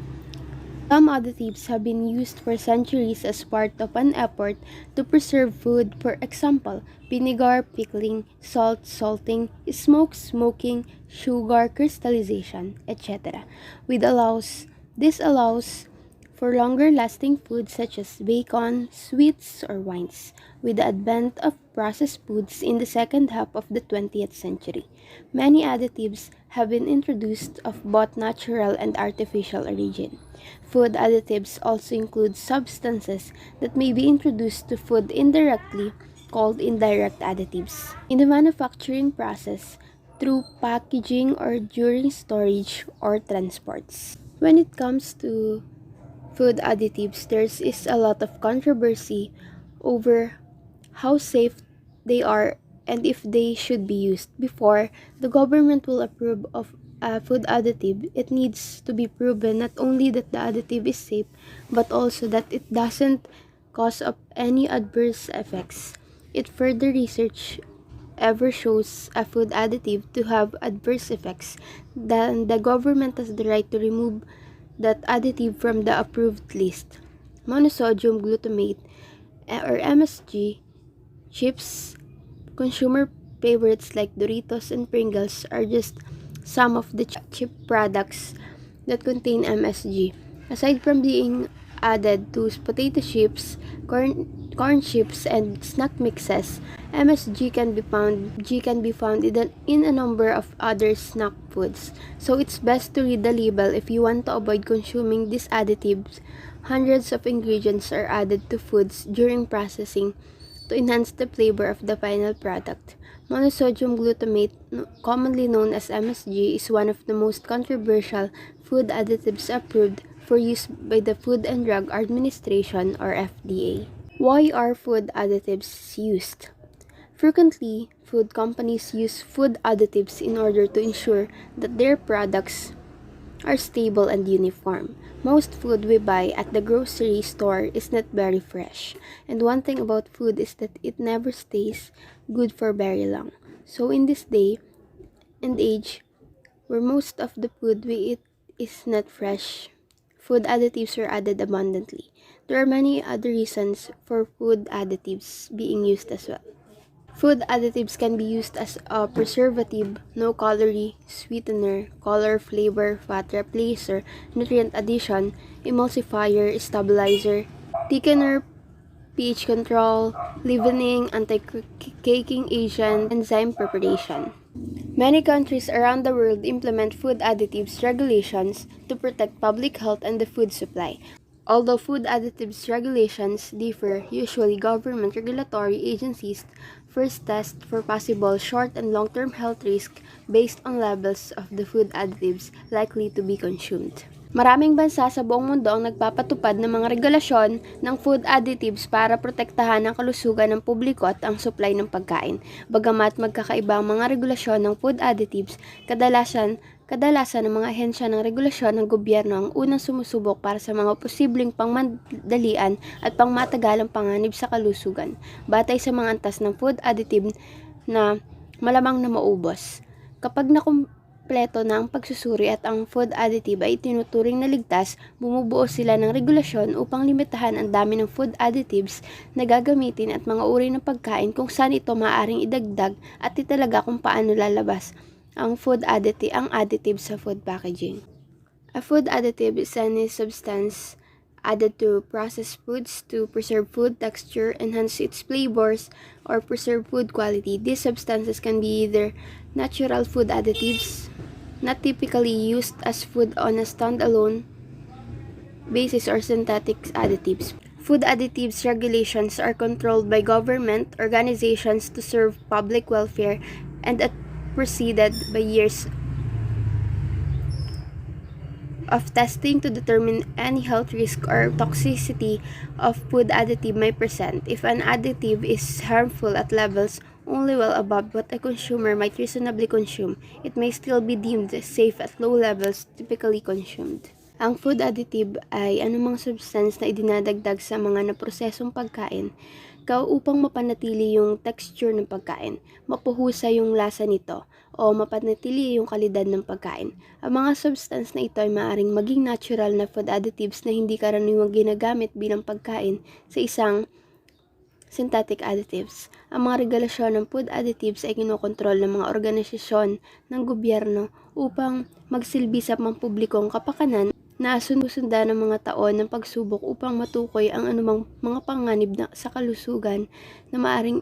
Some additives have been used for centuries as part of an effort to preserve food, for example, vinegar, pickling, salt, salting, smoking, sugar crystallization, etc. This allows for longer-lasting foods such as bacon, sweets, or wines, with the advent of processed foods in the second half of the 20th century. Many additives have been introduced of both natural and artificial origin. Food additives also include substances that may be introduced to food indirectly, called indirect additives. In the manufacturing process, through packaging or during storage or transports. When it comes to food additives, there is a lot of controversy over how safe they are and if they should be used. Before the government will approve of a food additive, it needs to be proven not only that the additive is safe, but also that it doesn't cause up any adverse effects. If further research ever shows a food additive to have adverse effects, then the government has the right to remove that additive from the approved list. Monosodium glutamate or MSG, chips, consumer favorites like Doritos and Pringles are just some of the chip products that contain MSG. Aside from being added to potato chips, corn chips, and snack mixes, MSG can be found in a number of other snack foods. So it's best to read the label if you want to avoid consuming these additives. Hundreds of ingredients are added to foods during processing to enhance the flavor of the final product. Monosodium glutamate, commonly known as MSG, is one of the most controversial food additives approved for use by the Food and Drug Administration or FDA. Why are food additives used? Frequently, food companies use food additives in order to ensure that their products are stable and uniform. Most food we buy at the grocery store is not very fresh, and one thing about food is that it never stays good for very long. So in this day and age, where most of the food we eat is not fresh, food additives are added abundantly. There are many other reasons for food additives being used as well. Food additives can be used as a preservative, no-calorie, sweetener, color, flavor, fat replacer, nutrient addition, emulsifier, stabilizer, thickener, pH control, leavening, anti-caking agent, enzyme preparation. Many countries around the world implement food additives regulations to protect public health and the food supply. Although food additives regulations differ, usually government regulatory agencies first test for possible short and long-term health risk based on levels of the food additives likely to be consumed. Maraming bansa sa buong mundo ang nagpapatupad ng mga regulasyon ng food additives para protektahan ang kalusugan ng publiko at ang supply ng pagkain. Bagamat magkakaiba ang mga regulasyon ng food additives, kadalasan ng mga ahensya ng regulasyon ng gobyerno ang unang sumusubok para sa mga posibleng pangmadalian at pangmatagalang panganib sa kalusugan, batay sa mga antas ng food additive na malamang na maubos. Kapag nakumpleto na ang pagsusuri at ang food additive ay tinuturing na ligtas, bumubuo sila ng regulasyon upang limitahan ang dami ng food additives na gagamitin at mga uri ng pagkain kung saan ito maaaring idagdag at italaga kung paano lalabas ang additive sa food packaging. A food additive is any substance added to processed foods to preserve food texture, enhance its flavors, or preserve food quality. These substances can be either natural food additives, not typically used as food on a standalone basis, or synthetic additives. Food additives regulations are controlled by government organizations to serve public welfare and preceded by years of testing to determine any health risk or toxicity of food additive may present. If an additive is harmful at levels only well above what a consumer might reasonably consume, it may still be deemed safe at low levels typically consumed. Ang food additive ay anumang substance na idinadagdag sa mga naprosesong pagkain upang mapanatili yung texture ng pagkain, mapuhusay yung lasa nito, o mapanatili yung kalidad ng pagkain. Ang mga substance na ito ay maaaring maging natural na food additives na hindi karaniwang ginagamit bilang pagkain sa isang synthetic additives. Ang mga regulasyon ng food additives ay kinokontrol ng mga organisasyon ng gobyerno upang magsilbi sa pampublikong kapakanan na susundan ng mga taon ng pagsubok upang matukoy ang anumang mga panganib sa kalusugan na maaring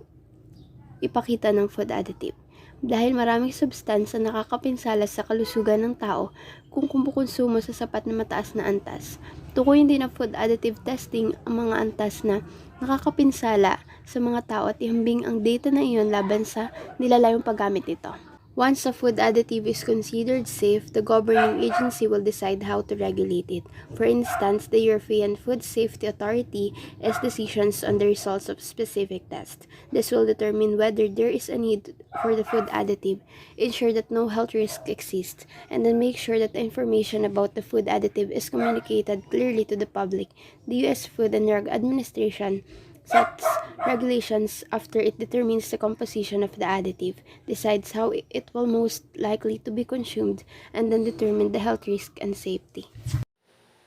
ipakita ng food additive. Dahil maraming substansa nakakapinsala sa kalusugan ng tao kung kumukonsumo sa sapat na mataas na antas. Tukuyin din ng food additive testing ang mga antas na nakakapinsala sa mga tao at ihambing ang data na iyon laban sa nilalayong paggamit nito. Once a food additive is considered safe, the governing agency will decide how to regulate it. For instance, the European Food Safety Authority has decisions on the results of specific tests. This will determine whether there is a need for the food additive, ensure that no health risk exists, and then make sure that the information about the food additive is communicated clearly to the public. The U.S. Food and Drug Administration sets regulations after it determines the composition of the additive, decides how it will most likely to be consumed, and then determine the health risk and safety.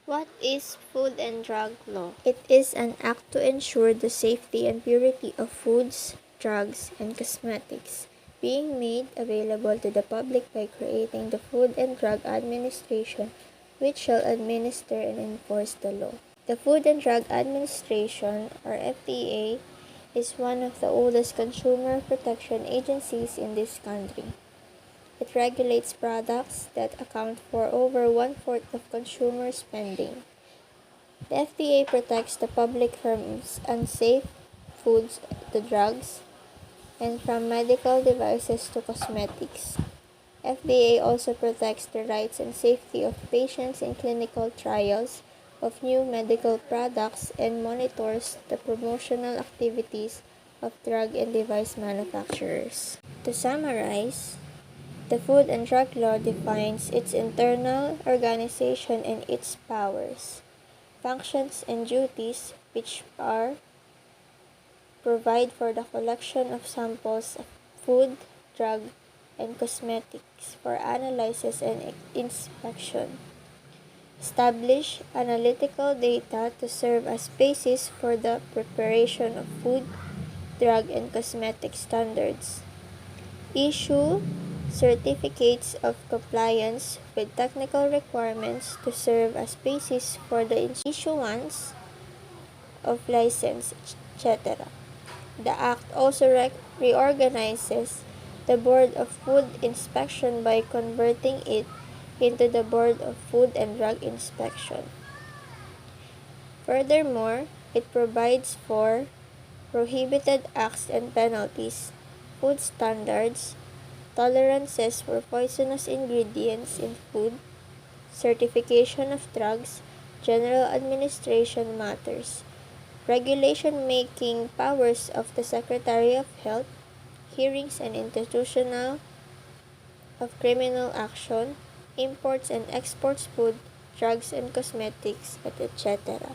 What is Food and Drug Law? It is an act to ensure the safety and purity of foods, drugs, and cosmetics being made available to the public by creating the Food and Drug Administration, which shall administer and enforce the law. The Food and Drug Administration, or FDA, is one of the oldest consumer protection agencies in this country. It regulates products that account for over 1/4 of consumer spending. The FDA protects the public from unsafe foods to drugs and from medical devices to cosmetics. FDA also protects the rights and safety of patients in clinical trials of new medical products and monitors the promotional activities of drug and device manufacturers. To summarize, the Food and Drug Law defines its internal organization and its powers, functions, and duties, which are provide for the collection of samples of food, drug, and cosmetics for analysis and inspection, establish analytical data to serve as basis for the preparation of food, drug, and cosmetic standards, issue certificates of compliance with technical requirements to serve as basis for the issuance of license, etc. The Act also reorganizes the Board of Food Inspection by converting it into the Board of Food and Drug Inspection. Furthermore, it provides for prohibited acts and penalties, food standards, tolerances for poisonous ingredients in food, certification of drugs, general administration matters, regulation-making powers of the Secretary of Health, hearings and institutional of criminal action, imports and exports food, drugs and cosmetics, etc.